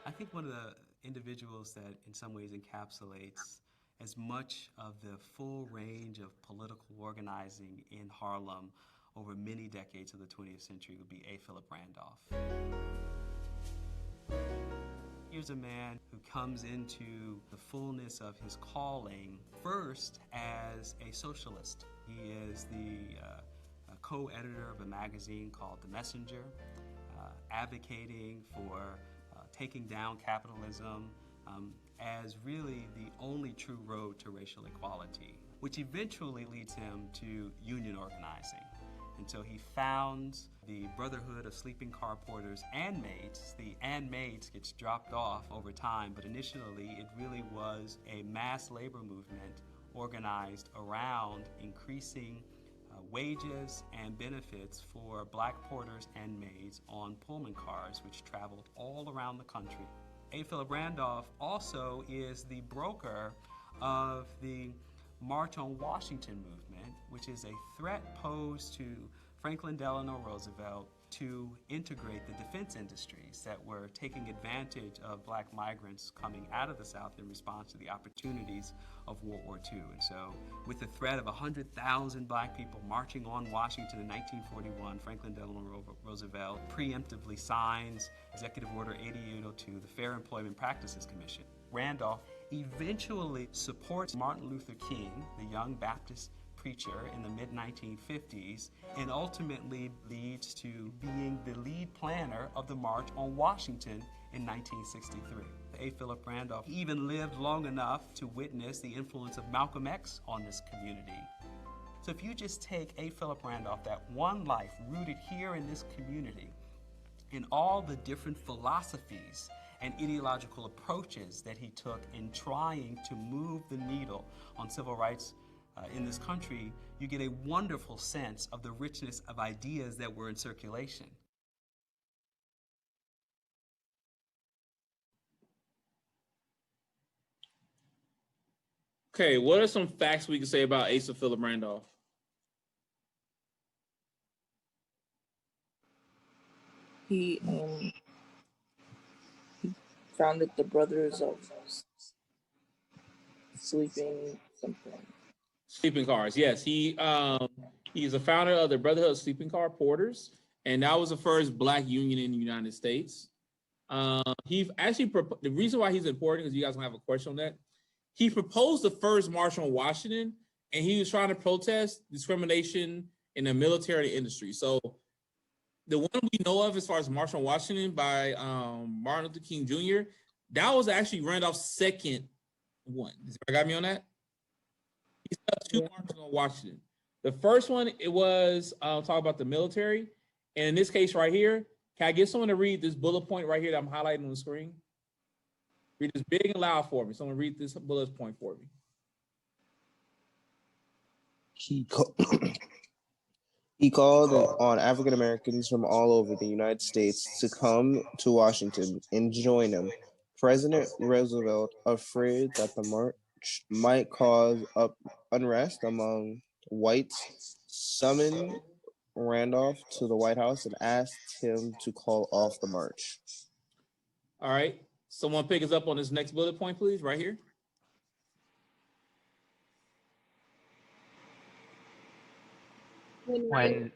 I think one of the individuals that in some ways encapsulates as much of the full range of political organizing in Harlem over many decades of the 20th century would be A. Philip Randolph. Here's a man who comes into the fullness of his calling first as a socialist. He is the co-editor of a magazine called The Messenger, advocating for taking down capitalism as really the only true road to racial equality, which eventually leads him to union organizing. And so he founds the Brotherhood of Sleeping Car Porters and Maids. The and maids gets dropped off over time, but initially it really was a mass labor movement organized around increasing wages and benefits for black porters and maids on Pullman cars, which traveled all around the country. A. Philip Randolph also is the broker of the March on Washington movement, which is a threat posed to Franklin Delano Roosevelt to integrate the defense industries that were taking advantage of black migrants coming out of the South in response to the opportunities of World War II. And so with the threat of 100,000 black people marching on Washington in 1941, Franklin Delano Roosevelt preemptively signs Executive Order 8802, the Fair Employment Practices Commission. Randolph eventually supports Martin Luther King, the young Baptist preacher in the mid-1950s, and ultimately leads to being the lead planner of the March on Washington in 1963. A. Philip Randolph even lived long enough to witness the influence of Malcolm X on this community. So if you just take A. Philip Randolph, that one life rooted here in this community, in all the different philosophies and ideological approaches that he took in trying to move the needle on civil rights in this country, you get a wonderful sense of the richness of ideas that were in circulation. Okay, what are some facts we can say about Asa Philip Randolph? He founded the Brothers of Sleeping something. Sleeping cars, yes. He's a founder of the Brotherhood of Sleeping Car Porters, and that was the first black union in the United States. He actually the reason why he's important is you guys gonna have a question on that. He proposed the first march on Washington, and he was trying to protest discrimination in the military industry. So the one we know of as far as March on Washington by Martin Luther King Jr., that was actually Randolph's second one. I got me on that? He's got two marches on Washington. The first one, it was talk about the military. And in this case right here, can I get someone to read this bullet point right here that I'm highlighting on the screen? Read this big and loud for me. Someone read this bullet point for me. He called on African Americans from all over the United States to come to Washington and join him. President Roosevelt, afraid that the march might cause unrest among whites, summoned Randolph to the White House and asked him to call off the march. All right. Someone pick us up on this next bullet point, please, right here. When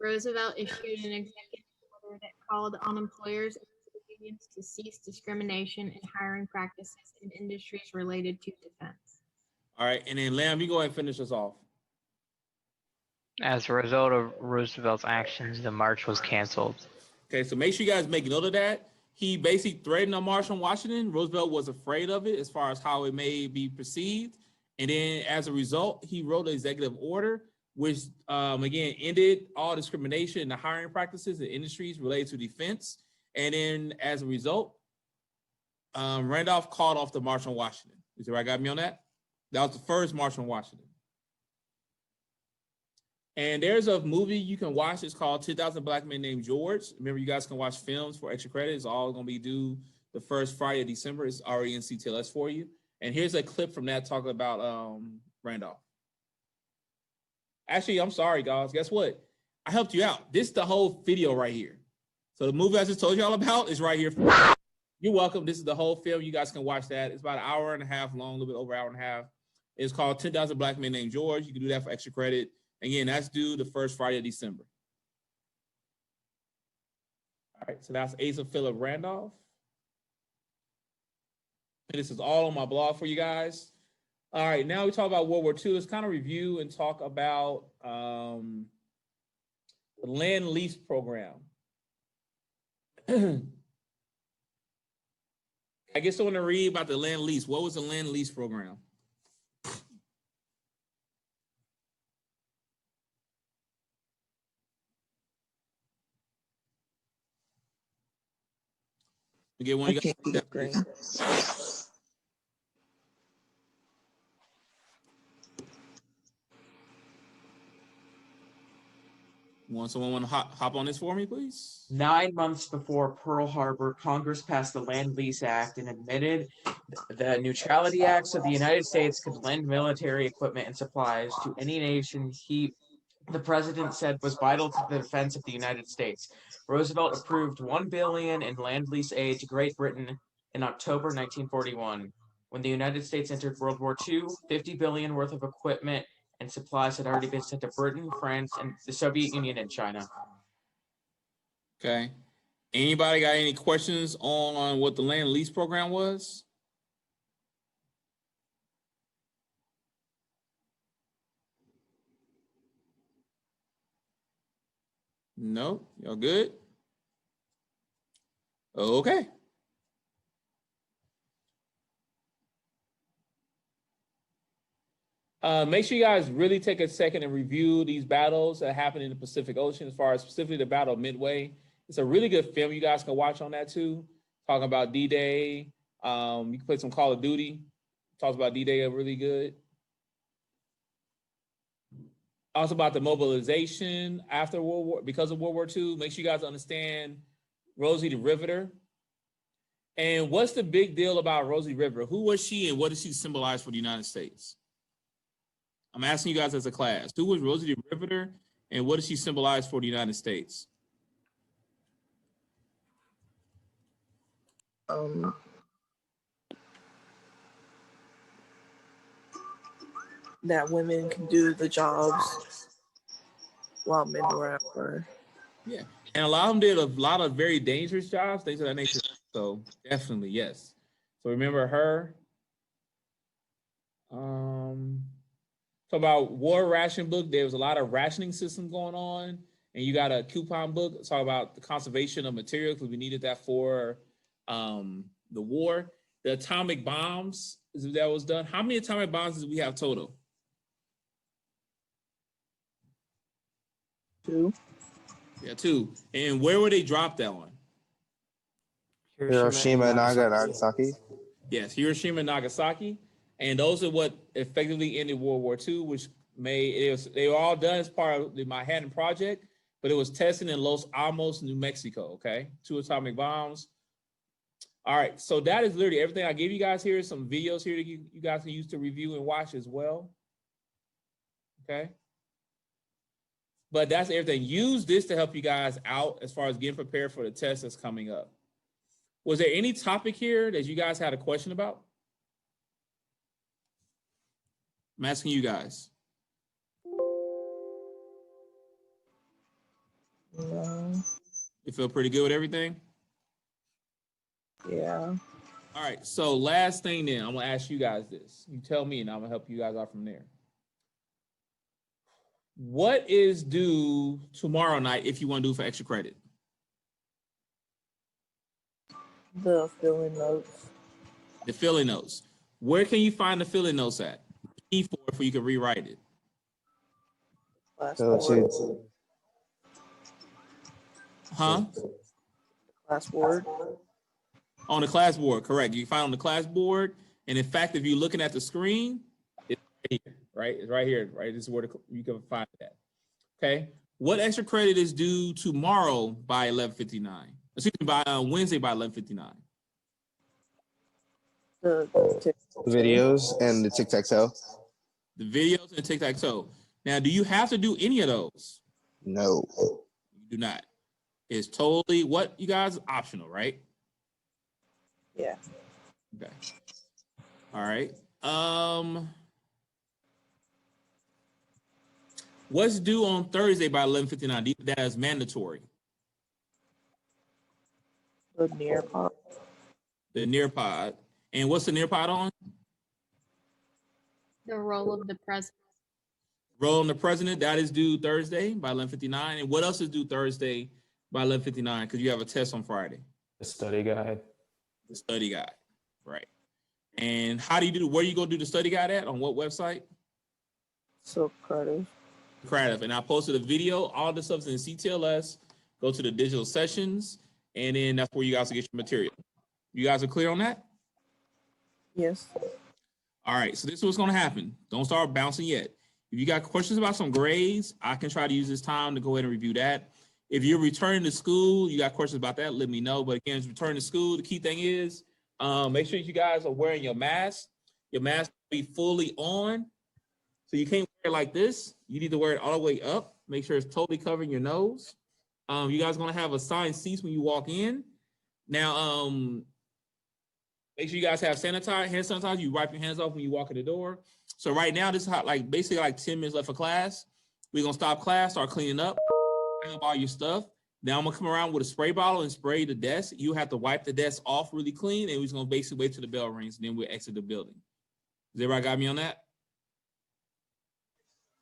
Roosevelt issued an executive order that called on employers and unions to cease discrimination in hiring practices in industries related to defense. All right, and then Lamb, you go ahead and finish us off. As a result of Roosevelt's actions, the march was canceled. Okay, so make sure you guys make note of that. He basically threatened a march on Washington. Roosevelt was afraid of it as far as how it may be perceived. And then as a result, he wrote an executive order, which again, ended all discrimination in the hiring practices in industries related to defense. And then as a result, Randolph called off the March on Washington. Is that right? Got me on that? That was the first March on Washington. And there's a movie you can watch. It's called 10,000 Black Men Named George. Remember, you guys can watch films for extra credit. It's all going to be due the first Friday of December. It's already in CTLS for you. And here's a clip from that talking about Randolph. Actually, I'm sorry, guys. Guess what? I helped you out. This is the whole video right here. So the movie I just told you all about is right here. You're welcome. This is the whole film. You guys can watch that. It's about an hour and a half long, a little bit over an hour and a half. It's called 10,000 Black Men Named George. You can do that for extra credit. Again, that's due the first Friday of December. All right, so that's Ace of Philip Randolph. And this is all on my blog for you guys. All right, now we talk about World War II. Let's kind of review and talk about the land lease program. I guess I want to read about the land lease. What was the land lease program? Get one. Great. Someone want to hop on this for me, please? 9 months before Pearl Harbor, Congress passed the Land Lease Act and admitted the neutrality acts of the United States could lend military equipment and supplies to any nation the president said was vital to the defense of the United States. Roosevelt approved $1 billion in land lease aid to Great Britain in October 1941. When the United States entered World War II, $50 billion worth of equipment and supplies had already been sent to Britain, France, and the Soviet Union and China. Okay. Anybody got any questions on what the land lease program was? No? Y'all good? Okay. Make sure you guys really take a second and review these battles that happened in the Pacific Ocean, as far as specifically the Battle of Midway. It's a really good film you guys can watch on that too. Talking about D-Day. You can play some Call of Duty. Talks about D-Day really good. Also about the mobilization after because of World War II. Make sure you guys understand Rosie the Riveter. And what's the big deal about Rosie Riveter? Who was she and what did she symbolize for the United States? I'm asking you guys as a class. Who was Rosie the Riveter and what did she symbolize for the United States? Um, that women can do the jobs while men were at work. Yeah, and a lot of them did a lot of very dangerous jobs, things of that nature. So definitely, yes. So remember her. So about war ration book, there was a lot of rationing system going on, and you got a coupon book. Talk about the conservation of material because we needed that for the war. The atomic bombs that was done. How many atomic bombs did we have total? 2. Yeah, 2. And where were they dropped that on? Hiroshima, Nagasaki. Yes, Hiroshima and Nagasaki. And those are what effectively ended World War II, which they were all done as part of the Manhattan Project, but it was tested in Los Alamos, New Mexico, okay? 2 atomic bombs. All right, so that is literally everything I gave you guys here. Some videos here that you guys can use to review and watch as well, okay? But that's everything. Use this to help you guys out as far as getting prepared for the test that's coming up. Was there any topic here that you guys had a question about? I'm asking you guys. No. You feel pretty good with everything? Yeah. All right, so last thing then, I'm gonna ask you guys this. You tell me and I'm gonna help you guys out from there. What is due tomorrow night if you want to do for extra credit? The filling notes. The filling notes. Where can you find the filling notes at? P4 if you can rewrite it. Huh? Class board. On the class board, correct. You can find on the class board. And in fact, if you're looking at the screen, it's right here, right? It's right here, right? This is where you can find that. Okay. What extra credit is due tomorrow by 11:59? Excuse me, by Wednesday by 11:59. The videos and the tic-tac-toe. The videos and the tic-tac-toe. Now, do you have to do any of those? No. You do not. It's totally what you guys optional, right? Yeah. Okay. All right. What's due on Thursday by 11:59? That is mandatory. The Nearpod. The Nearpod. And what's the Nearpod on? The role of the president. Role on the president. That is due Thursday by 11:59. And what else is due Thursday by 11:59? Because you have a test on Friday. The study guide. The study guide. Right. And how do you do? Where you gonna do the study guide at? On what website? So Creative. Creative. And I posted a video. All the stuff's in CTLS. Go to the digital sessions, and then that's where you guys will get your material. You guys are clear on that? Yes. All right. So this is what's gonna happen. Don't start bouncing yet. If you got questions about some grades, I can try to use this time to go ahead and review that. If you're returning to school, you got questions about that, let me know. But again, return to school, the key thing is make sure you guys are wearing your mask. Your mask will be fully on. So you can't wear it like this. You need to wear it all the way up. Make sure it's totally covering your nose. You guys are going to have assigned seats when you walk in. Now, make sure you guys have hand sanitizer. You wipe your hands off when you walk in the door. So right now, this is basically like 10 minutes left for class. We're going to stop class, start cleaning up, clean up all your stuff. Now I'm going to come around with a spray bottle and spray the desk. You have to wipe the desk off really clean, and we're just going to basically wait till the bell rings, and then we'll exit the building. Does everybody got me on that?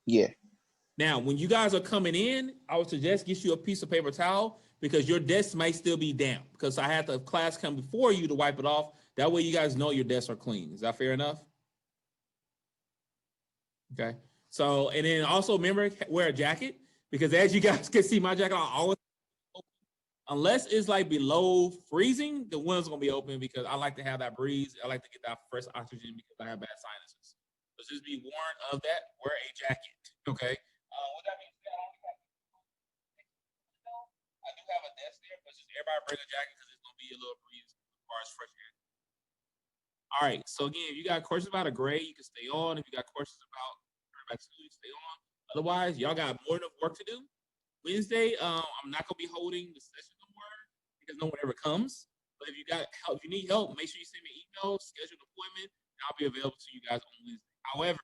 Yeah. Now, when you guys are coming in, I would suggest get you a piece of paper towel because your desk might still be damp because I had the class come before you to wipe it off. That way you guys know your desks are clean. Is that fair enough? Okay. So, and then also remember, wear a jacket because as you guys can see, my jacket always open. Unless it's like below freezing, the window's going to be open because I like to have that breeze. I like to get that fresh oxygen because I have bad sinuses. So just be warned of that. Wear a jacket. Okay. With that being said, I do have a desk there, but just everybody bring a jacket because it's going to be a little breeze as far as fresh air. All right. So again, if you got questions about a grade, you can stay on. If you got questions about you stay on. Otherwise, y'all got more enough work to do. Wednesday, I'm not going to be holding the session no more because no one ever comes. But if you got help, if you need help, make sure you send me an email, schedule an appointment, and I'll be available to you guys on Wednesday. However,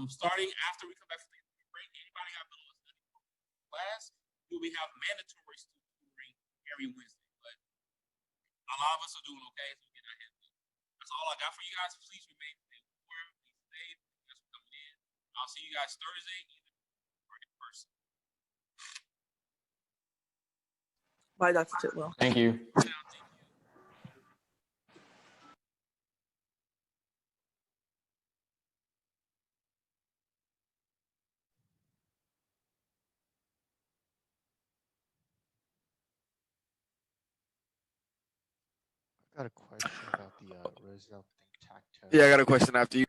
starting after we come back from the break, anybody got middle of study class, we have mandatory student tutoring every Wednesday. But a lot of us are doing okay, so we get our hands up. That's all I got for you guys. Please remain warm, be safe. Thanks for coming in. I'll see you guys Thursday, either or in person. Bye, Dr. Titwell. Thank you. I've got a question about the Roosevelt think tank. Yeah, I got a question after you.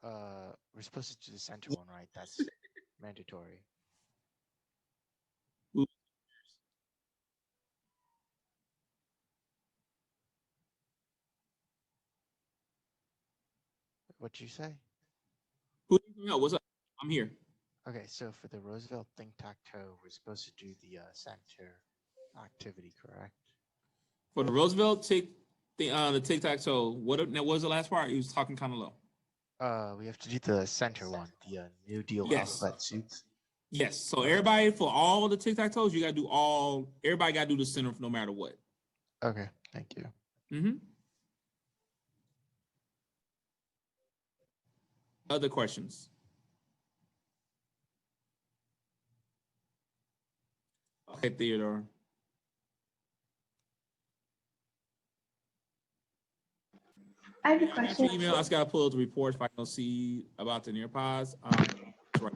We're supposed to do the center one, right? That's mandatory. What'd you say? What's up? I'm here. Okay, so for the Roosevelt think tank, we're supposed to do the center activity, correct? For the Roosevelt the tic-tac-toe, what was the last part? He was talking kind of low. We have to do the center one, the New Deal alphabet soup. Yes. So everybody, for all the tic-tac-toes, you gotta do everybody gotta do the center no matter what. Okay, thank you. Mm-hmm. Other questions? Okay, Theodore. I have a question. Email. I just gotta pull up the reports if I don't see about the Nearpods. Right.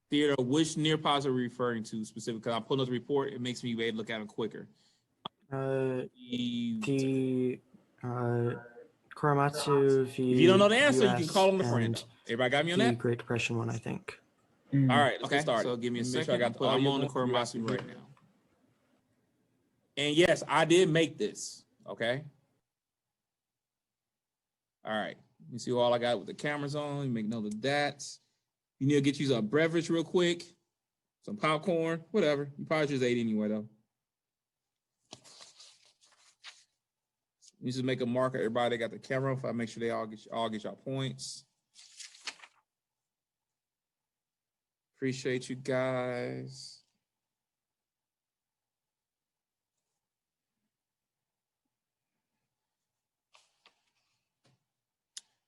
Theodore, which Nearpods are we referring to specifically? Because I'm pulling up the report. It makes me be able to look at them quicker. The Korematsu v. If you don't know the answer, US you can call on the friend. Everybody got me on the that? Great Depression one, I think. All right, let's get started. So give me a second. Sure I got the I'm audio on the book. Korematsu right now. And yes, I did make this. Okay. All right. You see all I got with the cameras on. You make note of that. You need to get you a beverage real quick, some popcorn, whatever. You probably just ate anyway, though. You just make a marker. Everybody got the camera. If I make sure they all get y'all points. Appreciate you guys.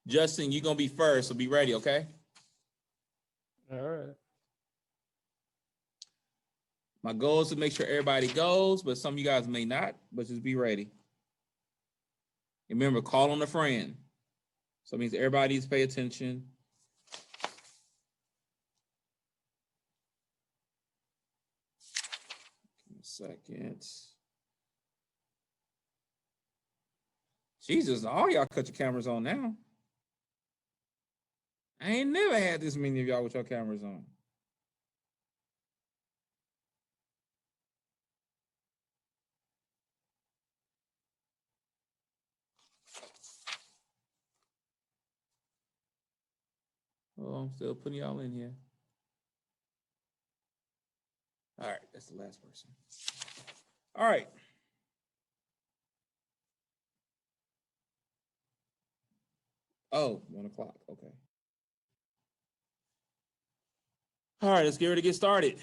Justin, you're gonna be first, so be ready, okay? All right. My goal is to make sure everybody goes, but some of you guys may not, but just be ready. Remember, call on a friend. So it means everybody needs to pay attention. Give me a second. Jesus, all y'all cut your cameras on now. I ain't never had this many of y'all with your cameras on. Oh, I'm still putting y'all in here. All right, that's the last person. All right. Oh, 1 o'clock. Okay. All right, let's get ready to get started.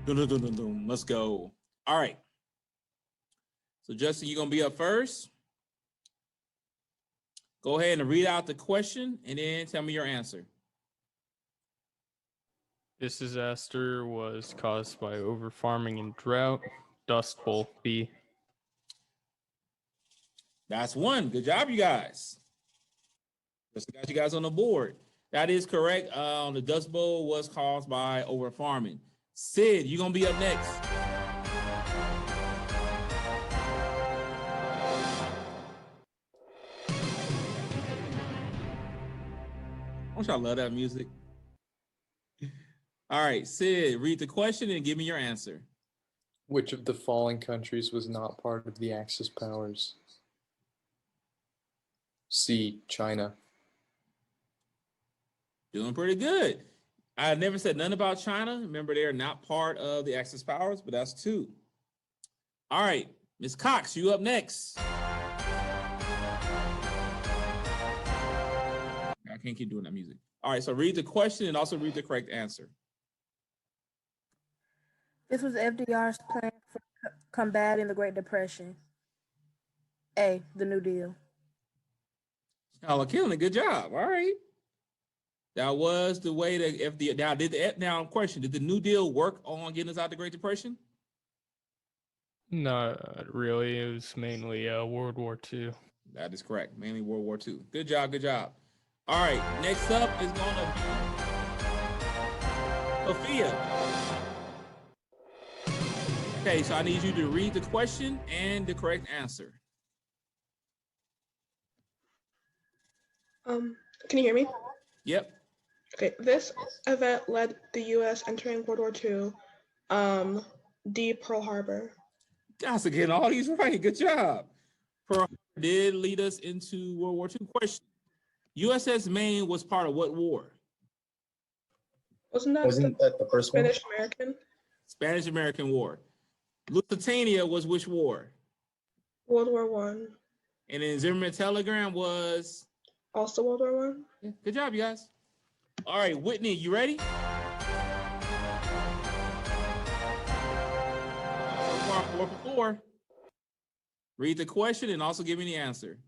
Let's go. All right. So Justin, you're gonna be up first. Go ahead and read out the question and then tell me your answer. This disaster was caused by overfarming and drought. Dust Bowl B. That's one. Good job, you guys. Just got you guys on the board. That is correct. The Dust Bowl was caused by overfarming. Sid, you're gonna be up next. Don't y'all love that music? All right, Sid, read the question and give me your answer. Which of the following countries was not part of the Axis powers? C, China. Doing pretty good. I never said nothing about China. Remember, they're not part of the Axis powers, but that's 2. All right, Ms. Cox, you up next. I can't keep doing that music. All right, so read the question and also read the correct answer. This was FDR's plan for combating the Great Depression. A, the New Deal. Oh, killing it. Good job. All right. That was the way that FDR now question, did the New Deal work on getting us out of the Great Depression? Not really. It was mainly World War II. That is correct. Mainly World War II. Good job. Good job. All right. Next up is going to be Sophia. Okay, so I need you to read the question and the correct answer. Can you hear me? Yep. Okay, this event led the U.S. entering World War II. D, Pearl Harbor. Guys are getting all these right. Good job. Pearl Harbor did lead us into World War II. Question. USS Maine was part of what war? Wasn't that the first one? Spanish-American. Spanish-American War. Lusitania was which war? World War One. And then Zimmerman Telegram was? Also World War One. Yeah, good job, you guys. All right, Whitney, you ready? So far, 4 for 4. Read the question and also give me the answer.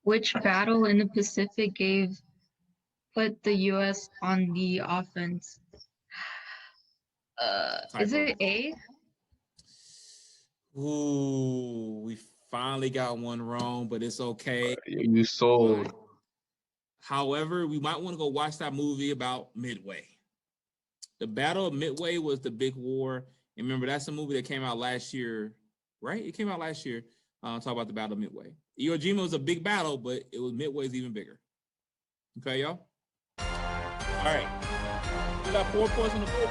Which battle in the Pacific put the U.S. on the offense? Is it A? Ooh, we finally got one wrong, but it's okay. You sold. However, we might want to go watch that movie about Midway. The Battle of Midway was the big war. And remember, that's a movie that came out last year, right? It came out last year. Talk about the Battle of Midway. Iwo Jima was a big battle, but it was Midway's even bigger. Okay, y'all? All right. We got 4 points on the board.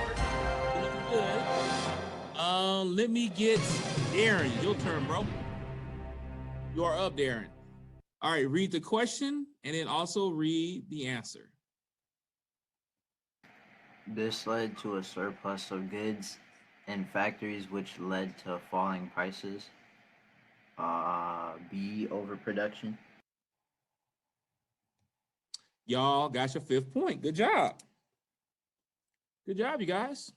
We're looking good. Let me get Darren. Your turn, bro. You are up, Darren. All right, read the question and then also read the answer. This led to a surplus of goods in factories, which led to falling prices. B, overproduction. Y'all got your 5th point. Good job. Good job, you guys.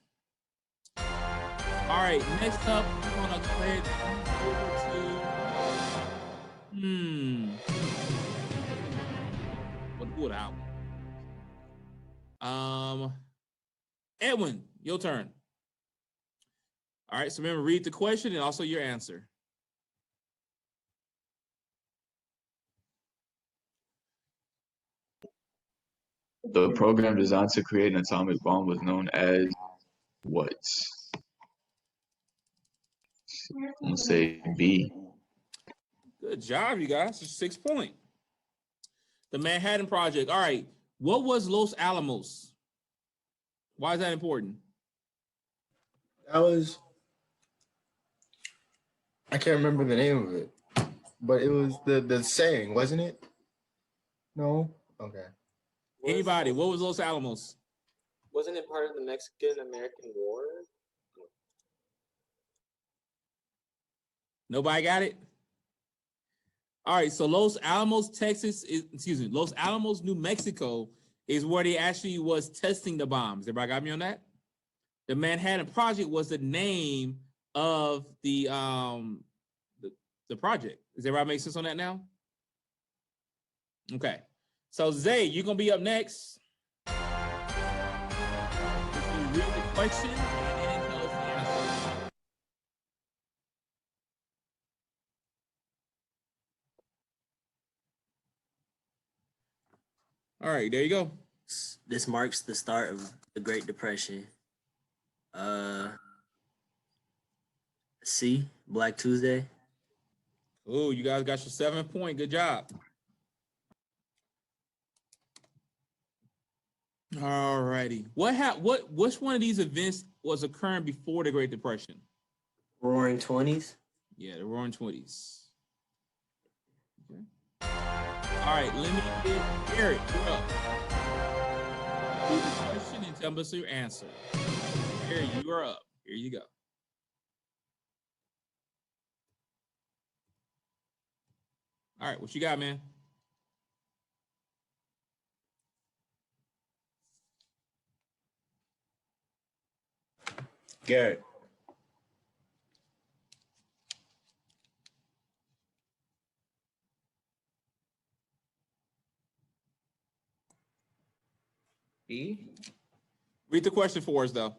All right, next up, we're going to go ahead and move over to, what would out? Edwin, your turn. All right, so remember, read the question and also your answer. The program designed to create an atomic bomb was known as what? I'm gonna say B. Good job, you guys. It's 6 point. The Manhattan Project. All right. What was Los Alamos? Why is that important? That was, I can't remember the name of it, but it was the saying, wasn't it? No? Okay. Anybody, what was Los Alamos? Wasn't it part of the Mexican-American War? Nobody got it? All right, so Los Alamos, Los Alamos, New Mexico is where they actually was testing the bombs. Everybody got me on that? The Manhattan Project was the name of the project. Does everybody make sense on that now? Okay. So Zay, you're gonna be up next. If you read the question and then tell us the answer. All right, there you go. This marks the start of the Great Depression. C, Black Tuesday. Oh, you guys got your 7 point. Good job. All righty. Which one of these events was occurring before the Great Depression? Roaring 20s. Yeah, the Roaring Twenties. Okay. All right, let me get Eric. You're up. Read the question and tell us your answer. Eric, you are up. Here you go. All right, what you got, man? Garrett. B? Read the question for us, though.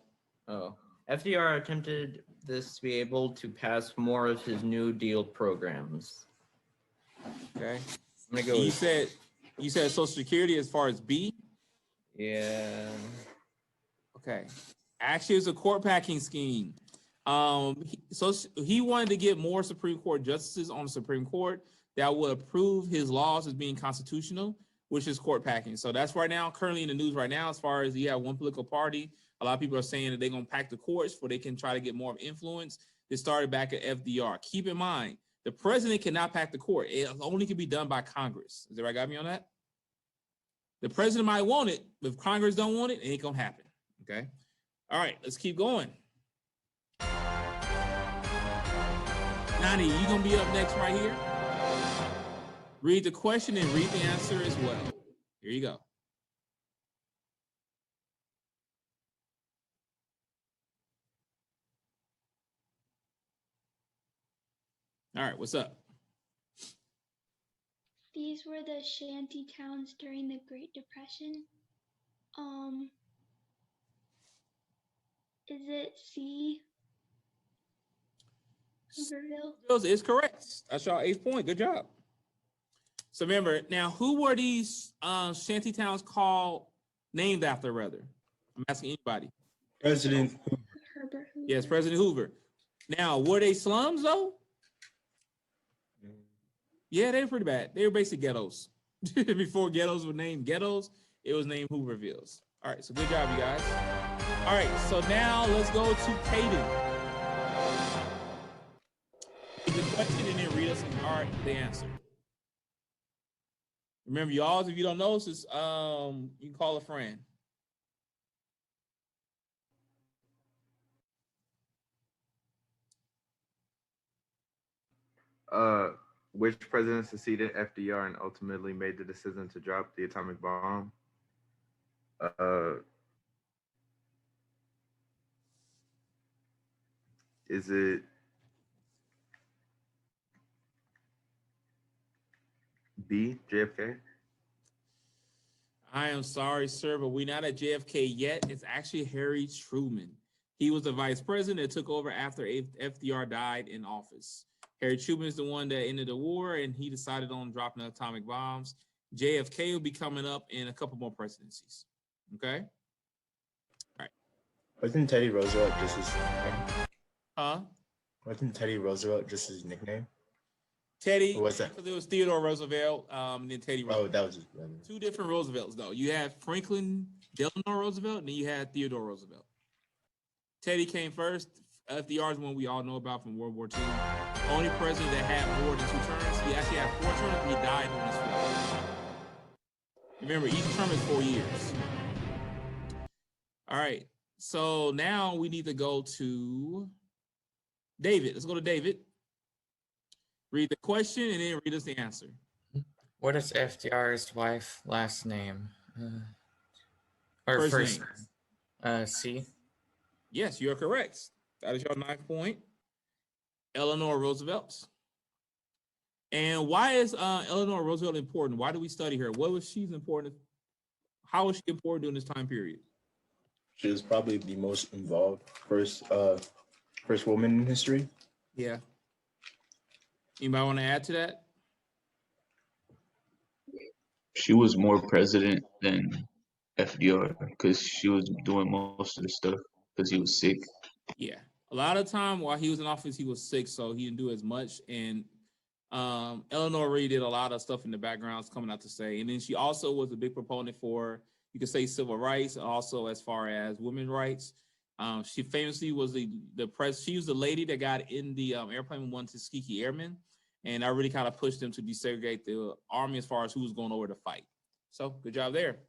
Oh. FDR attempted this to be able to pass more of his New Deal programs. Okay. I'm gonna go You with, said Social Security as far as B? yeah. Okay. Actually, it's a court packing scheme. So he wanted to get more Supreme Court justices on the Supreme Court that would approve his laws as being constitutional, which is court packing. So that's right now, currently in the news right now, as far as you have one political party, a lot of people are saying that they're going to pack the courts where they can try to get more of influence. It started back at FDR. Keep in mind, the president cannot pack the court. It only can be done by Congress. Is everybody got me on that? The president might want it, but if Congress don't want it, it ain't going to happen. Okay. All right, let's keep going. Nani, you going to be up next right here? Read the question and read the answer as well. Here you go. All right, what's up? These were the shanty towns during the Great Depression. Is it C? Hooverville? Is correct. That's your 8th point. Good job. So remember, now who were these shanty towns called, named after, rather? I'm asking anybody. President. Herbert Hoover. Yes, President Hoover. Now, were they slums though? Yeah, they were pretty bad. They were basically ghettos. Before ghettos were named ghettos, it was named Hoovervilles. All right, so good job, you guys. All right, so now let's go to Caden. Read the question and then read us the answer. Remember, y'all, if you don't know, just, you can call a friend. Which president succeeded FDR and ultimately made the decision to drop the atomic bomb? Is it B, JFK? I am sorry, sir, but we're not at JFK yet. It's actually Harry Truman. He was the vice president that took over after FDR died in office. Harry Truman is the one that ended the war, and he decided on dropping atomic bombs. JFK will be coming up in a couple more presidencies. Okay? All right. Wasn't Teddy Roosevelt just his nickname? Huh? Wasn't Teddy Roosevelt just his nickname? Teddy, Or was that? it was Theodore Roosevelt, and then Teddy Roosevelt. Oh, that was his brother. Two different Roosevelts, though. You had Franklin Delano Roosevelt, and then you had Theodore Roosevelt. Teddy came first. FDR is one we all know about from World War II. Only president that had more than 2 terms. He actually had 4 terms, and he died on his 4th. Remember, each term is 4 years. All right. So now we need to go to David. Let's go to David. Read the question and then read us the answer. What is FDR's wife's last name? Or First name. C. Yes, you're correct. That is your 9th point. Eleanor Roosevelt. And why is Eleanor Roosevelt important? Why do we study her? What was she important? How was she important during this time period? She was probably the most involved first woman in history. Yeah. Anybody want to add to that? She was more president than FDR because she was doing most of the stuff because he was sick. Yeah. A lot of time while he was in office, he was sick, so he didn't do as much. And Eleanor really did a lot of stuff in the background, coming out to say. And then she also was a big proponent for, you could say, civil rights, also as far as women's rights. She famously was she was the lady that got in the airplane with one Tuskegee Airmen, and I really kind of pushed them to desegregate the army as far as who was going over to fight. So good job there.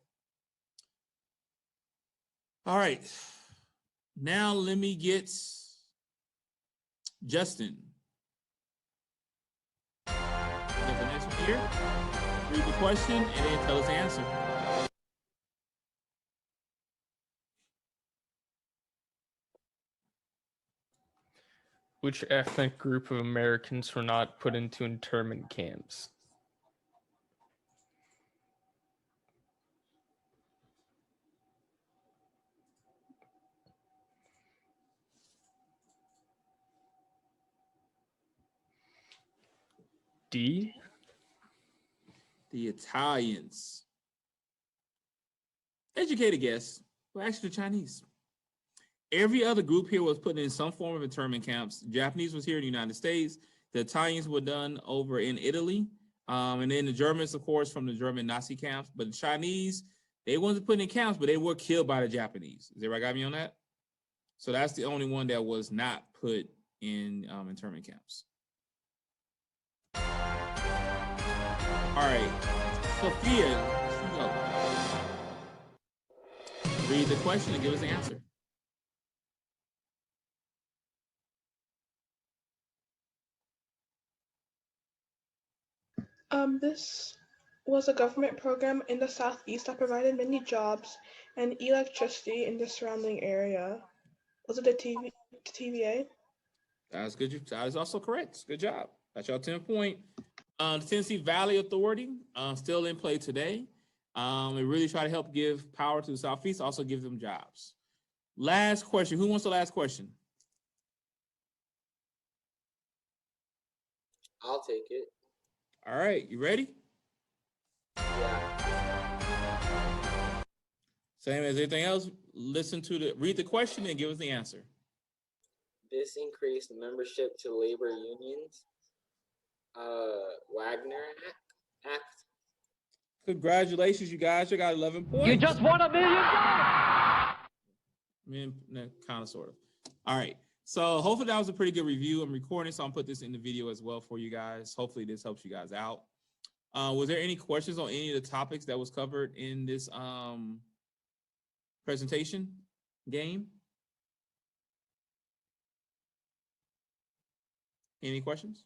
All right, now let me get Justin. Get the next one here. Read the question and then tell us the answer. Which ethnic group of Americans were not put into internment camps? D. The Italians. Educated guess. Well, actually, the Chinese. Every other group here was put in some form of internment camps. Japanese was here in the United States. The Italians were done over in Italy. And then the Germans, of course, from the German Nazi camps. But the Chinese, they wasn't put in camps, but they were killed by the Japanese. Is everybody got me on that? So that's the only one that was not put in internment camps. All right, Sophia, read the question and give us the answer. This was a government program in the Southeast that provided many jobs and electricity in the surrounding area. Was it the TVA? That's good. That is also correct. Good job. That's your 10-point. The Tennessee Valley Authority, still in play today. We really try to help give power to the Southeast, also give them jobs. Last question. Who wants the last question? I'll take it. All right, you ready? Yeah. Same as anything else, read the question and give us the answer. This increased membership to labor unions. Wagner Act. Congratulations, you guys. You got 11 points. You just won $1 million. I mean, kind of, sort of. All right. So hopefully that was a pretty good review. I'm recording, so I'll put this in the video as well for you guys. Hopefully this helps you guys out. Was there any questions on any of the topics that was covered in this presentation game? Any questions?